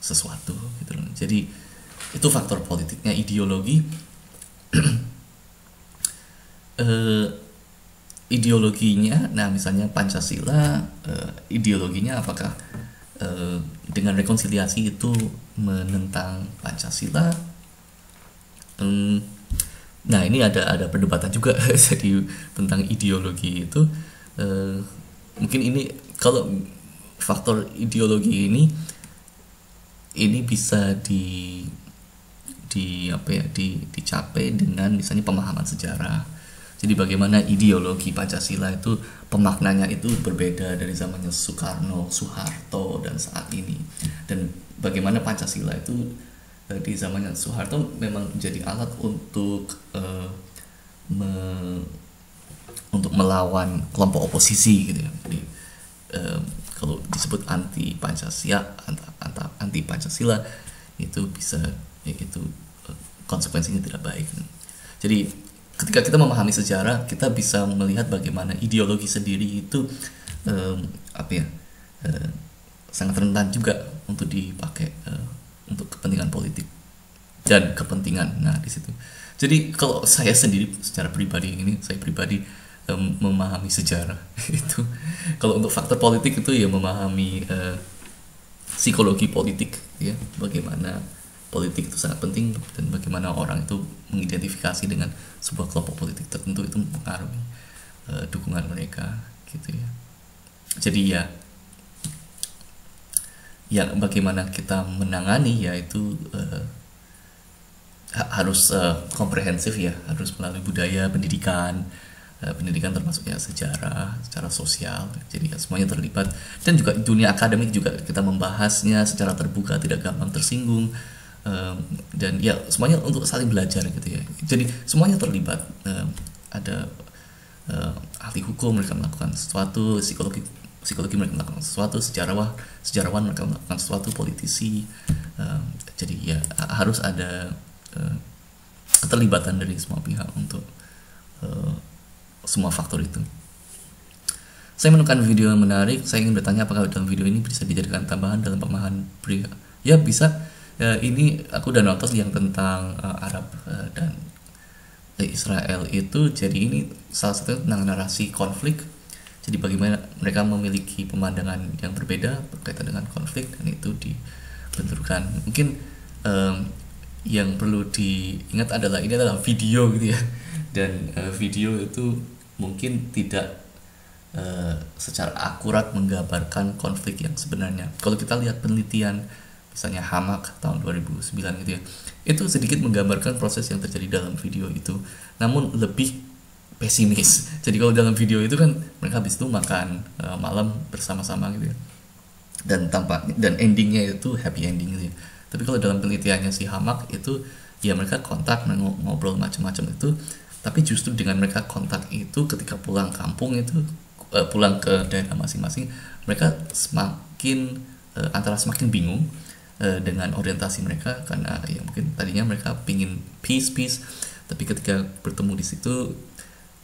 sesuatu gitu loh. Jadi itu faktor politiknya. Ideologi ideologinya, nah misalnya Pancasila, ideologinya apakah dengan rekonsiliasi itu menentang Pancasila? Nah ini ada perdebatan juga jadi tentang ideologi itu. Mungkin ini kalau faktor ideologi ini bisa dicapai dengan misalnya pemahaman sejarah. Jadi bagaimana ideologi Pancasila itu pemaknanya itu berbeda dari zamannya Soekarno, Soeharto, dan saat ini. Dan bagaimana Pancasila itu di zamannya Soeharto memang menjadi alat untuk melawan kelompok oposisi gitu ya. Jadi kalau disebut anti Pancasila itu bisa itu konsekuensinya tidak baik. Jadi ketika kita memahami sejarah, kita bisa melihat bagaimana ideologi sendiri itu sangat rentan juga untuk dipakai untuk kepentingan politik dan kepentingan. Nah di situ. Jadi kalau saya sendiri secara pribadi memahami sejarah itu. Kalau untuk faktor politik itu ya memahami psikologi politik ya, bagaimana politik itu sangat penting, dan bagaimana orang itu mengidentifikasi dengan sebuah kelompok politik tertentu itu mempengaruhi dukungan mereka gitu ya. Jadi ya bagaimana kita menangani yaitu harus komprehensif ya, harus melalui budaya, pendidikan termasuk ya sejarah, secara sosial, jadi ya, semuanya terlibat. Dan juga dunia akademik juga kita membahasnya secara terbuka, tidak gampang tersinggung, dan ya semuanya untuk saling belajar gitu ya. Jadi semuanya terlibat, ada ahli hukum mereka melakukan sesuatu, psikologi mereka melakukan sesuatu, sejarawan mereka melakukan sesuatu, politisi, jadi ya harus ada keterlibatan dari semua pihak untuk semua faktor itu. Saya menemukan video yang menarik. Saya ingin bertanya apakah dalam video ini bisa dijadikan tambahan dalam pemahaman pria? Ya bisa. Ini aku udah nonton yang tentang Arab dan Israel itu. Jadi ini salah satu tentang narasi konflik. Jadi bagaimana mereka memiliki pemandangan yang berbeda berkaitan dengan konflik, dan itu dibenturkan. Mungkin yang perlu diingat adalah ini adalah video gitu ya, dan video itu mungkin tidak secara akurat menggambarkan konflik yang sebenarnya. Kalau kita lihat penelitian misalnya Hamak tahun 2009 gitu ya, itu sedikit menggambarkan proses yang terjadi dalam video itu, namun lebih pesimis. Jadi kalau dalam video itu kan mereka habis itu makan malam bersama-sama gitu ya, dan endingnya itu happy ending gitu ya. Tapi kalau dalam penelitiannya si Hamak itu ya mereka kontak, ngobrol macam-macam itu, tapi justru dengan mereka kontak itu ketika pulang kampung itu, pulang ke daerah masing-masing, mereka semakin antara semakin bingung dengan orientasi mereka, karena ya mungkin tadinya mereka pingin peace, tapi ketika bertemu di situ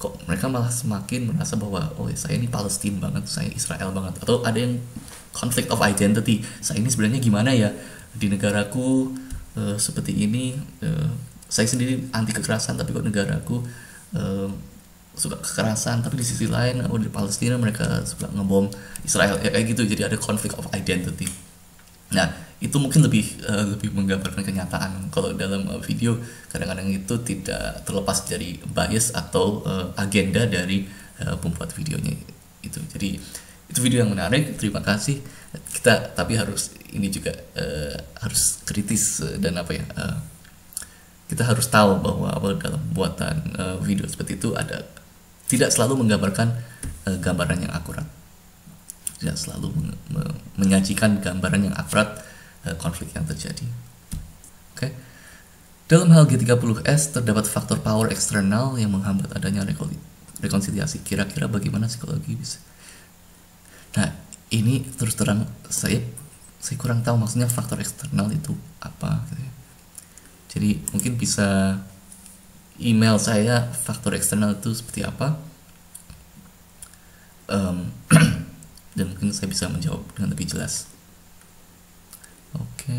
kok mereka malah semakin merasa bahwa oh saya ini Palestina banget, saya Israel banget, atau ada yang conflict of identity, saya ini sebenarnya gimana ya di negaraku, seperti ini, saya sendiri anti kekerasan tapi kok negaraku suka kekerasan, tapi di sisi lain di Palestina mereka suka ngebom Israel ya, kayak gitu. Jadi ada conflict of identity. Nah itu mungkin lebih menggambarkan kenyataan. Kalau dalam video kadang-kadang itu tidak terlepas dari bias atau agenda dari pembuat videonya itu. Jadi itu video yang menarik, terima kasih. Kita tapi harus ini juga harus kritis, dan kita harus tahu bahwa dalam buatan video seperti itu tidak selalu menggambarkan gambaran yang akurat, tidak selalu menyajikan gambaran yang akurat konflik yang terjadi. Oke. Dalam hal G30S terdapat faktor power eksternal yang menghambat adanya rekonsiliasi. Kira-kira bagaimana psikologi bisa? Nah, ini terus terang saya kurang tahu maksudnya faktor eksternal itu apa gitu ya. Jadi mungkin bisa email saya faktor eksternal itu seperti apa, dan mungkin saya bisa menjawab dengan lebih jelas. Oke.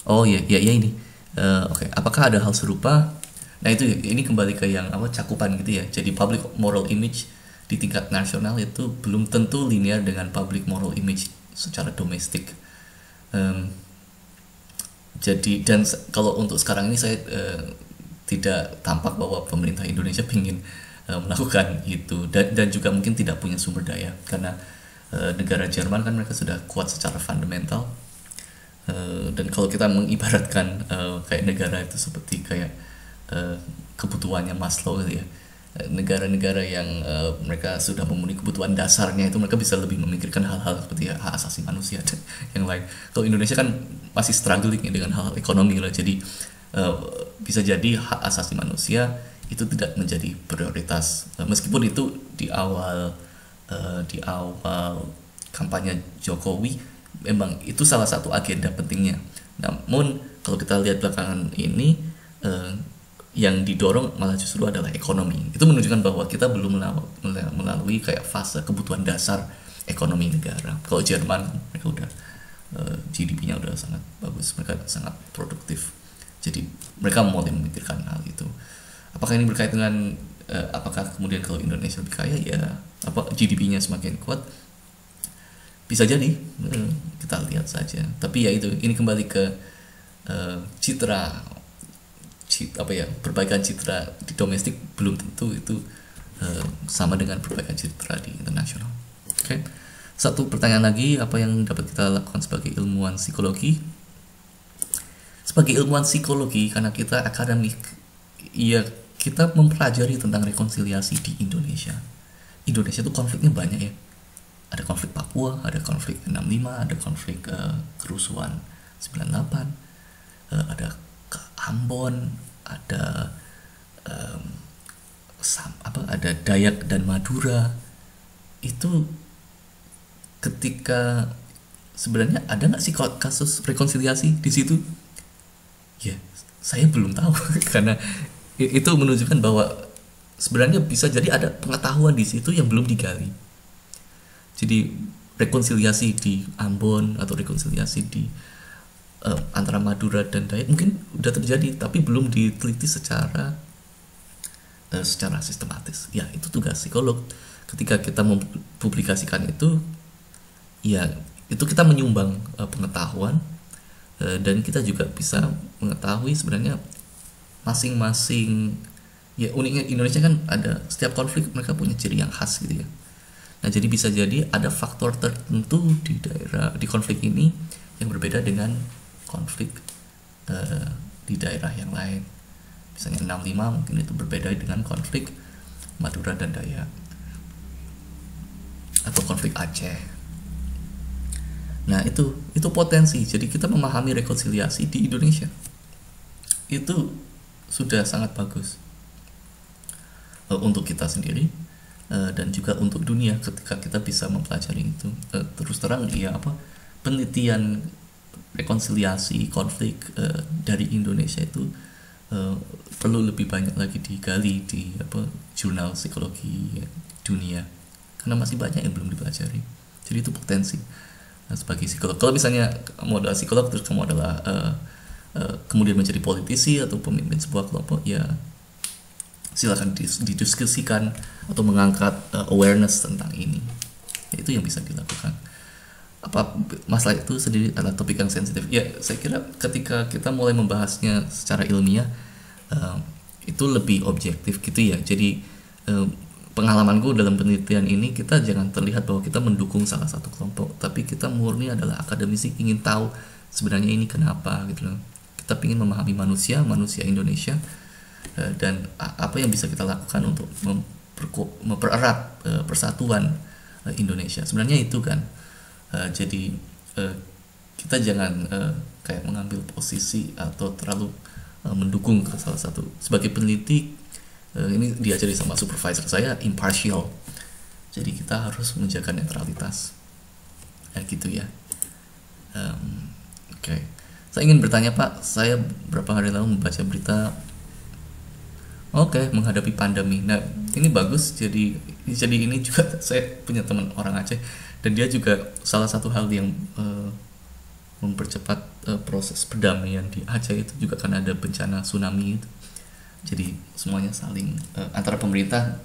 Oh ya ini. Oke. Apakah ada hal serupa? Nah ini kembali ke yang cakupan gitu ya. Jadi public moral image di tingkat nasional itu belum tentu linear dengan public moral image secara domestik. Jadi dan kalau untuk sekarang ini saya tidak tampak bahwa pemerintah Indonesia ingin melakukan itu, dan juga mungkin tidak punya sumber daya, karena negara Jerman kan mereka sudah kuat secara fundamental. Dan kalau kita mengibaratkan kayak negara itu seperti kayak kebutuhannya Maslow gitu ya, negara-negara yang mereka sudah memenuhi kebutuhan dasarnya itu mereka bisa lebih memikirkan hal-hal seperti hak asasi manusia dan yang lain. Kalau Indonesia kan masih struggling dengan hal ekonomi lah, jadi bisa jadi hak asasi manusia itu tidak menjadi prioritas, meskipun itu di awal kampanye Jokowi memang itu salah satu agenda pentingnya. Namun kalau kita lihat belakangan ini yang didorong malah justru adalah ekonomi. Itu menunjukkan bahwa kita belum melalui kayak fase kebutuhan dasar ekonomi negara. Kalau Jerman mereka udah GDP-nya udah sangat bagus, mereka sangat produktif. Jadi mereka mulai memikirkan hal itu. Apakah ini berkait dengan apakah kemudian kalau Indonesia lebih kaya ya apa GDP-nya semakin kuat? Bisa jadi, kita lihat saja. Tapi ya itu, ini kembali ke citra, apa ya, perbaikan citra di domestik belum tentu itu sama dengan perbaikan citra di internasional. Oke. Satu pertanyaan lagi, apa yang dapat kita lakukan sebagai ilmuwan psikologi? Sebagai ilmuwan psikologi, karena kita akademik, ya kita mempelajari tentang rekonsiliasi di Indonesia. Indonesia itu konfliknya banyak ya. Ada konflik Papua, ada konflik 65, ada konflik kerusuhan 98, ada Ambon, ada ada Dayak dan Madura. Itu ketika sebenarnya ada nggak sih kasus rekonsiliasi di situ? Ya, saya belum tahu karena itu menunjukkan bahwa sebenarnya bisa jadi ada pengetahuan di situ yang belum digali. Jadi rekonsiliasi di Ambon atau rekonsiliasi di antara Madura dan Dayak mungkin udah terjadi tapi belum diteliti secara sistematis. Ya, itu tugas psikolog. Ketika kita mempublikasikan itu, ya itu kita menyumbang pengetahuan dan kita juga bisa mengetahui sebenarnya masing-masing. Ya, uniknya Indonesia kan ada setiap konflik mereka punya ciri yang khas gitu ya. Nah, jadi bisa jadi ada faktor tertentu di konflik ini yang berbeda dengan konflik di daerah yang lain. Misalnya 65 mungkin itu berbeda dengan konflik Madura dan Dayak atau konflik Aceh. Nah, itu potensi. Jadi kita memahami rekonsiliasi di Indonesia itu sudah sangat bagus untuk kita sendiri dan juga untuk dunia ketika kita bisa mempelajari itu. Terus terang ya penelitian rekonsiliasi konflik dari Indonesia itu perlu lebih banyak lagi digali di jurnal psikologi dunia karena masih banyak yang belum dipelajari. Jadi itu potensi sebagai psikolog. Kalau misalnya kamu adalah psikolog terus kamu adalah kemudian menjadi politisi atau pemimpin sebuah kelompok, ya silakan didiskusikan atau mengangkat awareness tentang ini. Ya, itu yang bisa dilakukan. Apa masalah itu sendiri adalah topik yang sensitif. Ya, saya kira ketika kita mulai membahasnya secara ilmiah itu lebih objektif gitu ya. Jadi pengalamanku dalam penelitian ini, kita jangan terlihat bahwa kita mendukung salah satu kelompok, tapi kita murni adalah akademisi ingin tahu sebenarnya ini kenapa gitu loh. Kita ingin memahami manusia Indonesia dan apa yang bisa kita lakukan untuk mempererat persatuan Indonesia. Sebenarnya itu kan. Jadi kita jangan kayak mengambil posisi atau terlalu mendukung ke salah satu. Sebagai peneliti, ini diajari sama supervisor saya, impartial. Jadi kita harus menjaga netralitas. Gitu ya. Oke. Saya ingin bertanya, Pak, saya beberapa hari lalu membaca berita menghadapi pandemi. Nah, ini bagus. Jadi ini juga saya punya teman orang Aceh dan dia juga salah satu hal yang mempercepat proses perdamaian di Aceh itu juga karena ada bencana tsunami itu. Jadi semuanya saling antara pemerintah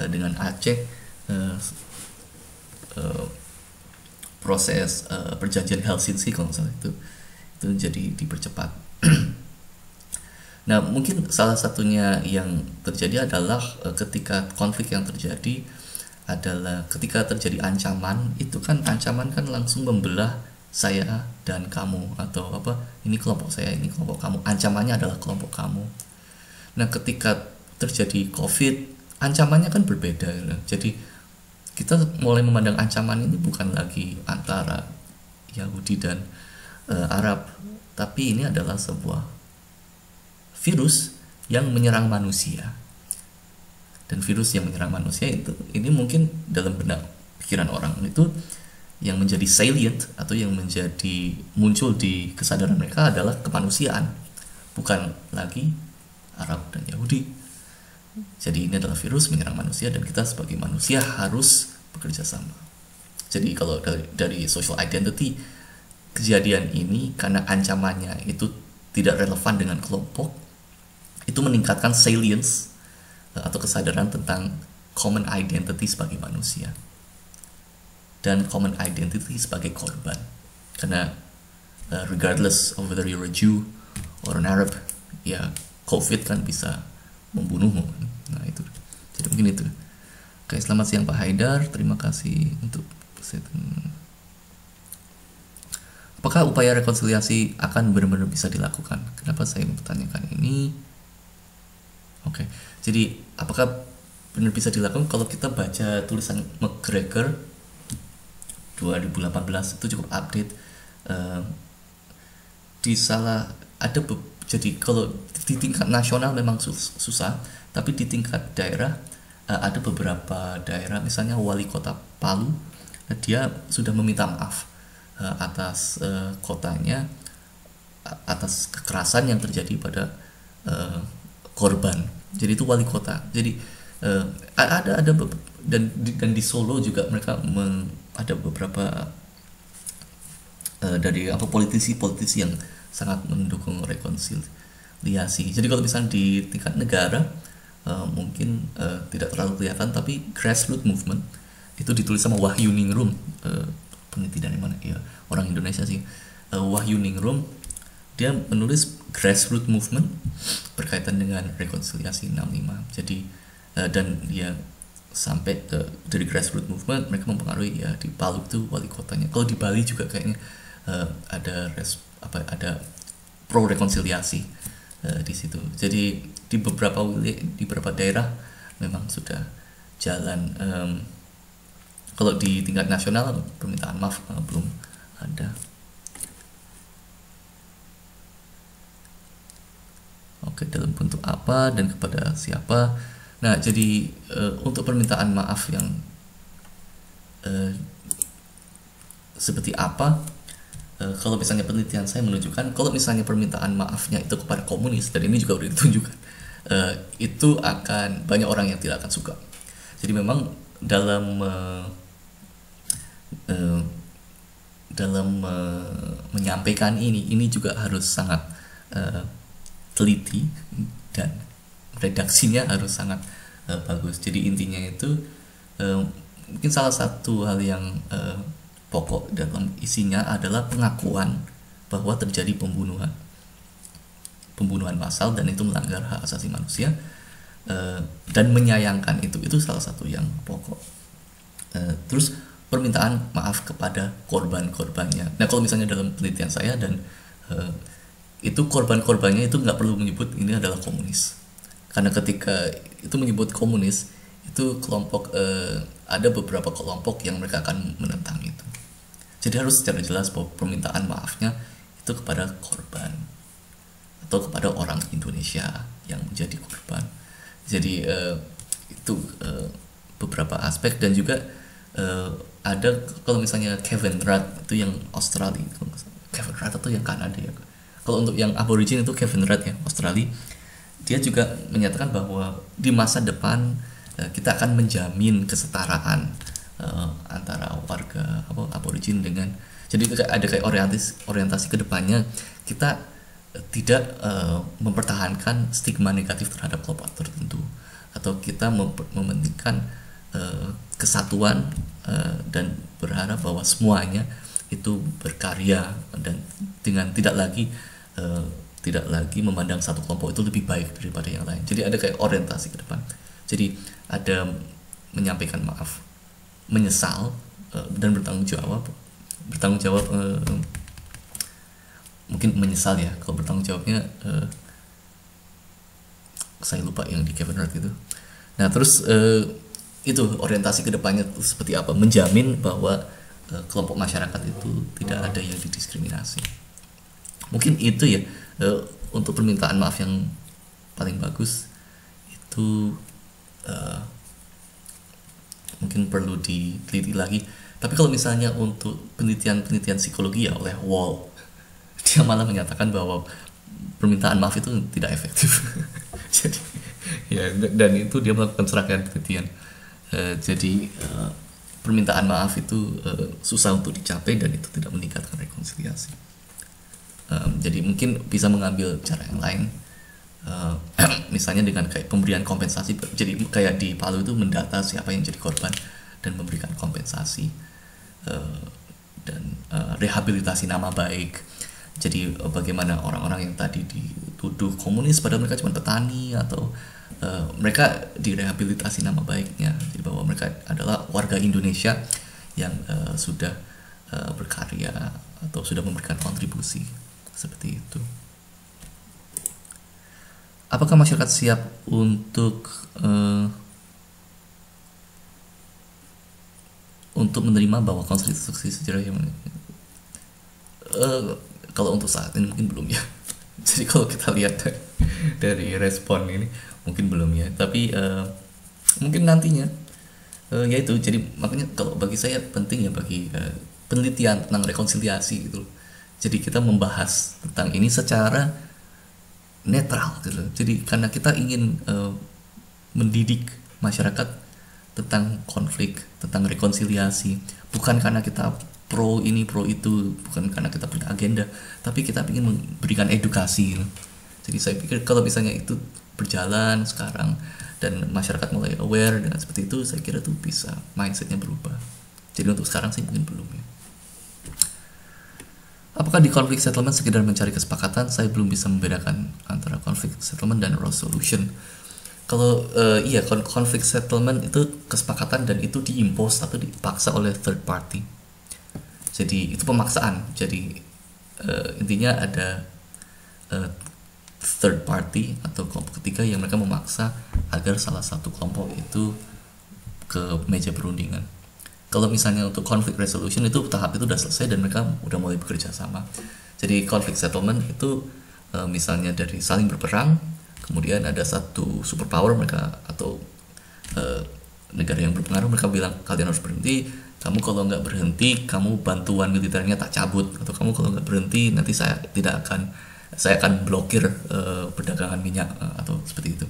dengan Aceh proses perjanjian Helsinki kalau salah itu jadi dipercepat. Nah, mungkin salah satunya yang terjadi adalah ketika konflik yang terjadi adalah ketika terjadi ancaman, itu kan ancaman kan langsung membelah saya dan kamu atau ini kelompok saya, ini kelompok kamu. Ancamannya adalah kelompok kamu. Nah, ketika terjadi COVID, ancamannya kan berbeda. Jadi kita mulai memandang ancaman ini bukan lagi antara Yahudi dan Arab, tapi ini adalah sebuah virus yang menyerang manusia. Dan virus yang menyerang manusia ini mungkin dalam benak pikiran orang itu yang menjadi salient atau yang menjadi muncul di kesadaran mereka adalah kemanusiaan, bukan lagi Arab dan Yahudi. Jadi ini adalah virus menyerang manusia dan kita sebagai manusia harus bekerja sama. Jadi kalau dari social identity, kejadian ini karena ancamannya itu tidak relevan dengan kelompok, itu meningkatkan salience atau kesadaran tentang common identity sebagai manusia dan common identity sebagai korban. Karena regardless of whether you're a Jew or an Arab, ya COVID kan bisa membunuhmu. Nah itu, jadi mungkin itu. Oke, selamat siang Pak Haidar, terima kasih untuk apakah upaya rekonsiliasi akan benar-benar bisa dilakukan? Kenapa saya mempertanyakan ini? Oke, jadi apakah benar bisa dilakukan? Kalau kita baca tulisan McGregor 2018 itu cukup update. Jadi kalau di tingkat nasional memang susah, tapi di tingkat daerah ada beberapa daerah, misalnya wali kota Palu, dia sudah meminta maaf atas kotanya, atas kekerasan yang terjadi pada korban. Jadi itu wali kota. Jadi ada dan di Solo juga mereka ada beberapa dari politisi yang sangat mendukung rekonsiliasi. Jadi kalau misalnya di tingkat negara mungkin tidak terlalu kelihatan, tapi grassroots movement itu ditulis sama Wahyu Ningrum, peneliti dari mana ya, orang Indonesia sih. Wahyu Ningrum dia menulis grassroots movement berkaitan dengan rekonsiliasi 65. Jadi dan dia sampai dari grassroots movement mereka mempengaruhi ya di Palu itu wali kotanya. Kalau di Bali juga kayaknya ada pro rekonsiliasi di situ. Jadi di beberapa daerah memang sudah jalan. Kalau di tingkat nasional permintaan maaf belum ada. Oke, dalam bentuk apa dan kepada siapa? Nah, jadi untuk permintaan maaf yang seperti apa? Kalau misalnya penelitian saya menunjukkan, kalau misalnya permintaan maafnya itu kepada komunis, dan ini juga udah ditunjukkan, itu akan banyak orang yang tidak akan suka. Jadi memang dalam menyampaikan ini juga harus sangat teliti dan redaksinya harus sangat bagus. Jadi intinya itu mungkin salah satu hal yang pokok dalam isinya adalah pengakuan bahwa terjadi pembunuhan massal dan itu melanggar hak asasi manusia, dan menyayangkan itu salah satu yang pokok. Terus permintaan maaf kepada korban-korbannya. Nah kalau misalnya dalam penelitian saya dan itu korban-korbannya itu nggak perlu menyebut ini adalah komunis, karena ketika itu menyebut komunis itu kelompok ada beberapa kelompok yang mereka akan menentang itu. Jadi harus secara jelas bahwa permintaan maafnya itu kepada korban atau kepada orang Indonesia yang menjadi korban. Jadi itu beberapa aspek. Dan juga ada kalau misalnya Kevin Rudd itu yang Australia, Kevin Rudd atau yang Kanada ya. Kalau untuk yang aborigin itu Kevin Rudd ya, Australia. Dia juga menyatakan bahwa di masa depan kita akan menjamin kesetaraan antara warga aborigin dengan, jadi ada kayak orientasi kedepannya kita tidak mempertahankan stigma negatif terhadap kelompok tertentu, atau kita mementingkan kesatuan dan berharap bahwa semuanya itu berkarya dan dengan tidak lagi memandang satu kelompok itu lebih baik daripada yang lain. Jadi ada kayak orientasi ke depan. Jadi ada menyampaikan maaf, menyesal, dan bertanggung jawab. Mungkin menyesal ya. Kalau bertanggung jawabnya saya lupa yang di Kevin Rudd itu. Nah terus itu orientasi kedepannya seperti apa? Menjamin bahwa kelompok masyarakat itu tidak ada yang didiskriminasi. Mungkin itu ya untuk permintaan maaf yang paling bagus itu. Mungkin perlu diteliti lagi. Tapi kalau misalnya untuk penelitian psikologi ya oleh Wall, dia malah menyatakan bahwa permintaan maaf itu tidak efektif. Jadi ya, dan itu dia melakukan serangkaian penelitian. Jadi permintaan maaf itu susah untuk dicapai dan itu tidak meningkatkan rekonsiliasi. Jadi mungkin bisa mengambil cara yang lain. misalnya dengan kayak pemberian kompensasi. Jadi kayak di Palu itu mendata siapa yang jadi korban dan memberikan kompensasi, eh, dan rehabilitasi nama baik. Jadi bagaimana orang-orang yang tadi dituduh komunis padahal mereka cuma petani, atau mereka direhabilitasi nama baiknya, jadi bahwa mereka adalah warga Indonesia yang sudah berkarya atau sudah memberikan kontribusi seperti itu. Apakah masyarakat siap untuk menerima bahwa konstruksi sejarah yang kalau untuk saat ini mungkin belum ya. Jadi kalau kita lihat dari respon ini mungkin belum ya, tapi mungkin nantinya, yaitu jadi makanya kalau bagi saya penting ya bagi penelitian tentang rekonsiliasi gitu. Jadi kita membahas tentang ini secara netral gitu. Jadi karena kita ingin mendidik masyarakat tentang konflik, tentang rekonsiliasi, bukan karena kita pro ini pro itu, bukan karena kita punya agenda, tapi kita ingin memberikan edukasi gitu. Jadi saya pikir kalau misalnya itu berjalan sekarang dan masyarakat mulai aware dengan seperti itu, saya kira tuh bisa mindsetnya berubah. Jadi untuk sekarang sih mungkin belum ya. Apakah di conflict settlement sekedar mencari kesepakatan? Saya belum bisa membedakan antara conflict settlement dan resolution. Kalau iya, conflict settlement itu kesepakatan dan itu diimpose atau dipaksa oleh third party. Jadi itu pemaksaan. Jadi intinya ada third party atau kelompok ketiga yang mereka memaksa agar salah satu kelompok itu ke meja perundingan. Kalau misalnya untuk conflict resolution itu tahap itu udah selesai dan mereka udah mulai bekerja sama. Jadi conflict settlement itu misalnya dari saling berperang, kemudian ada satu superpower mereka atau negara yang berpengaruh, mereka bilang kalian harus berhenti. Kamu kalau nggak berhenti, kamu bantuan militernya tak cabut, atau kamu kalau nggak berhenti nanti saya akan blokir perdagangan minyak atau seperti itu.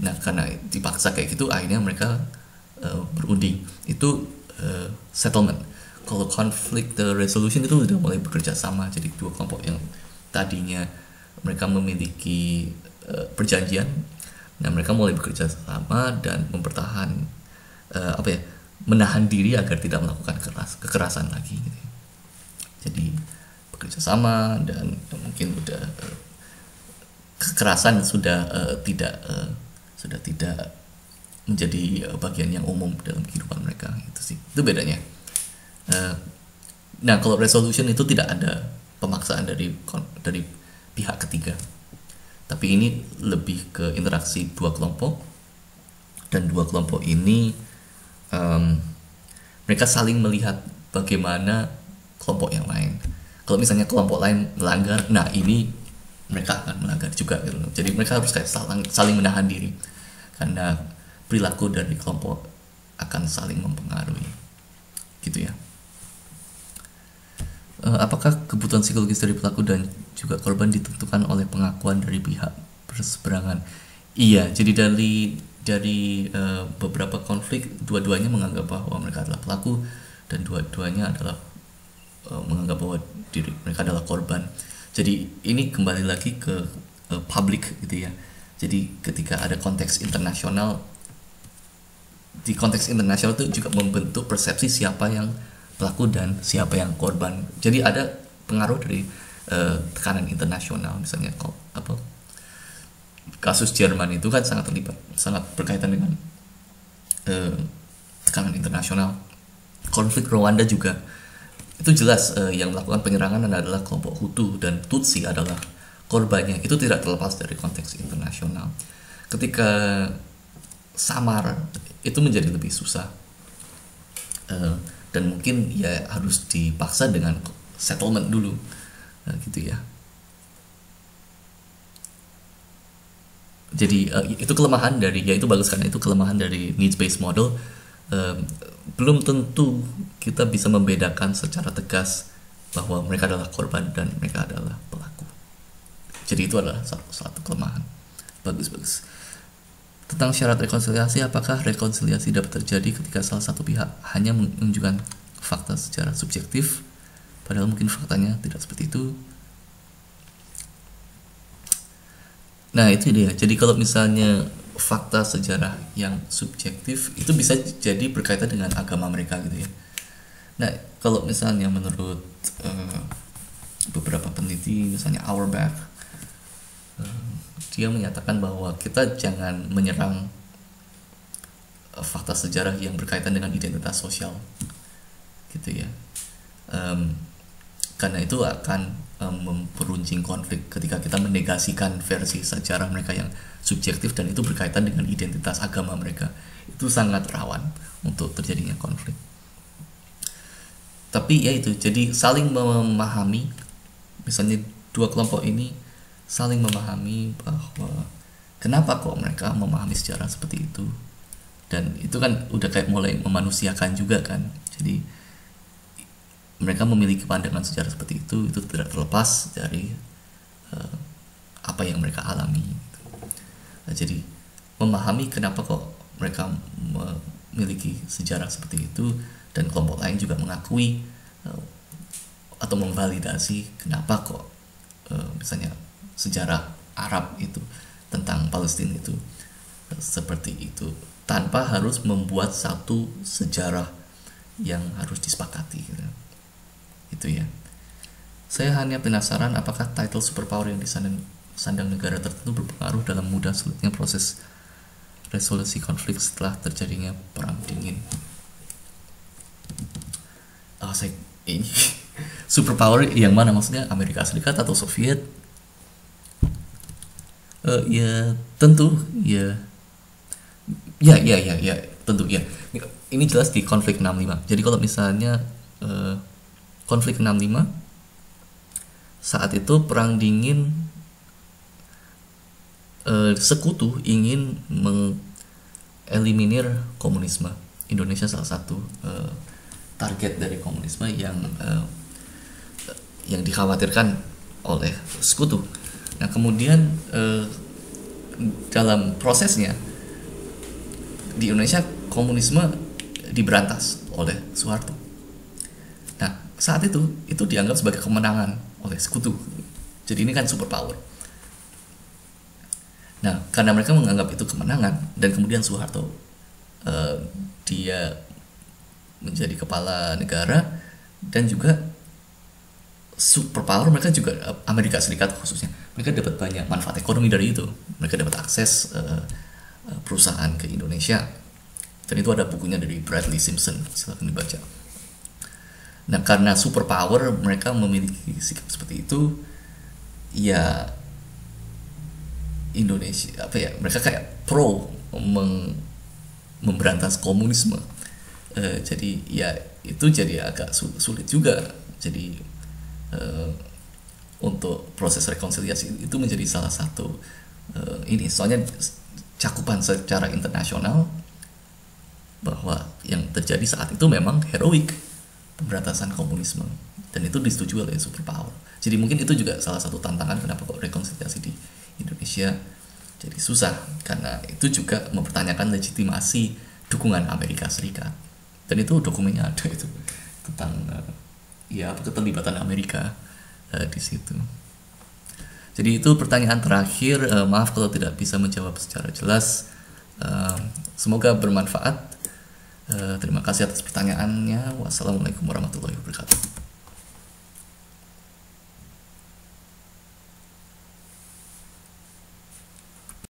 Nah karena dipaksa kayak gitu, akhirnya mereka berunding. Itu settlement. Kalau conflict resolution itu udah mulai bekerja sama. Jadi dua kelompok yang tadinya mereka memiliki perjanjian, nah mereka mulai bekerja sama dan menahan diri agar tidak melakukan kekerasan lagi gitu. Jadi bekerja sama dan mungkin udah kekerasan sudah tidak menjadi bagian yang umum dalam kehidupan mereka. Itu sih, itu bedanya. Nah kalau resolution itu tidak ada pemaksaan dari pihak ketiga, tapi ini lebih ke interaksi dua kelompok, dan dua kelompok ini mereka saling melihat bagaimana kelompok yang lain. Kalau misalnya kelompok lain melanggar, nah ini mereka akan melanggar juga gitu. Jadi mereka harus kayak saling menahan diri karena perilaku dari kelompok akan saling mempengaruhi gitu ya. Apakah kebutuhan psikologis dari pelaku dan juga korban ditentukan oleh pengakuan dari pihak berseberangan? Iya, jadi dari beberapa konflik dua-duanya menganggap bahwa mereka adalah pelaku dan dua-duanya adalah menganggap bahwa diri mereka adalah korban. Jadi ini kembali lagi ke public gitu ya. Jadi ketika ada konteks internasional, di konteks internasional itu juga membentuk persepsi siapa yang pelaku dan siapa yang korban. Jadi ada pengaruh dari tekanan internasional, misalnya kasus Jerman itu kan sangat berkaitan dengan tekanan internasional. Konflik Rwanda juga itu jelas yang melakukan penyerangan adalah kelompok Hutu dan Tutsi adalah korbannya. Itu tidak terlepas dari konteks internasional. Ketika samar itu menjadi lebih susah, dan mungkin ya harus dipaksa dengan settlement dulu, gitu ya. Jadi itu kelemahan dari, ya itu bagus karena itu kelemahan dari needs based model. Belum tentu kita bisa membedakan secara tegas bahwa mereka adalah korban dan mereka adalah pelaku. Jadi itu adalah satu kelemahan. Bagus. Tentang syarat rekonsiliasi, apakah rekonsiliasi dapat terjadi ketika salah satu pihak hanya menunjukkan fakta secara subjektif, padahal mungkin faktanya tidak seperti itu? Nah itu dia. Jadi kalau misalnya fakta sejarah yang subjektif itu bisa jadi berkaitan dengan agama mereka gitu ya. Nah kalau misalnya menurut eh, beberapa peneliti, misalnya Auerbach, dia menyatakan bahwa kita jangan menyerang fakta sejarah yang berkaitan dengan identitas sosial gitu ya. Karena itu akan memperuncing konflik ketika kita menegasikan versi sejarah mereka yang subjektif dan itu berkaitan dengan identitas agama mereka. Itu sangat rawan untuk terjadinya konflik. Tapi ya itu, jadi saling memahami, misalnya dua kelompok ini saling memahami bahwa kenapa kok mereka memahami sejarah seperti itu, dan itu kan udah kayak mulai memanusiakan juga kan. Jadi mereka memiliki pandangan sejarah seperti itu tidak terlepas dari apa yang mereka alami. Nah, jadi memahami kenapa kok mereka memiliki sejarah seperti itu, dan kelompok lain juga mengakui atau memvalidasi kenapa kok misalnya sejarah Arab itu tentang Palestina itu seperti itu, tanpa harus membuat satu sejarah yang harus disepakati gitu. Itu ya. Saya hanya penasaran apakah title superpower yang disandang negara tertentu berpengaruh dalam mudah sulitnya proses resolusi konflik setelah terjadinya perang dingin. Saya ini superpower yang mana maksudnya, Amerika Serikat atau Soviet? Ya tentu ya. Ya tentu ya. Ini jelas di konflik 65. Jadi kalau misalnya konflik 65 saat itu perang dingin, sekutu ingin mengeliminir komunisme. Indonesia salah satu target dari komunisme yang dikhawatirkan oleh sekutu. Nah kemudian dalam prosesnya di Indonesia komunisme diberantas oleh Soeharto. Nah saat itu dianggap sebagai kemenangan oleh sekutu. Jadi ini kan superpower. Nah karena mereka menganggap itu kemenangan, dan kemudian Soeharto dia menjadi kepala negara, dan juga superpower mereka juga Amerika Serikat khususnya, mereka dapat banyak manfaat ekonomi dari itu. Mereka dapat akses perusahaan ke Indonesia, dan itu ada bukunya dari Bradley Simpson, silakan dibaca. Nah karena superpower mereka memiliki sikap seperti itu, ya Indonesia mereka kayak pro memberantas komunisme. Jadi ya itu jadi agak sulit juga. Jadi untuk proses rekonsiliasi itu menjadi salah satu ini, soalnya cakupan secara internasional bahwa yang terjadi saat itu memang heroik pemberantasan komunisme, dan itu disetujui oleh superpower. Jadi mungkin itu juga salah satu tantangan kenapa kok rekonsiliasi di Indonesia jadi susah, karena itu juga mempertanyakan legitimasi dukungan Amerika Serikat, dan itu dokumennya ada itu tentang keterlibatan Amerika di situ. Jadi itu pertanyaan terakhir. Maaf kalau tidak bisa menjawab secara jelas. Semoga bermanfaat. Terima kasih atas pertanyaannya. Wassalamualaikum warahmatullahi wabarakatuh.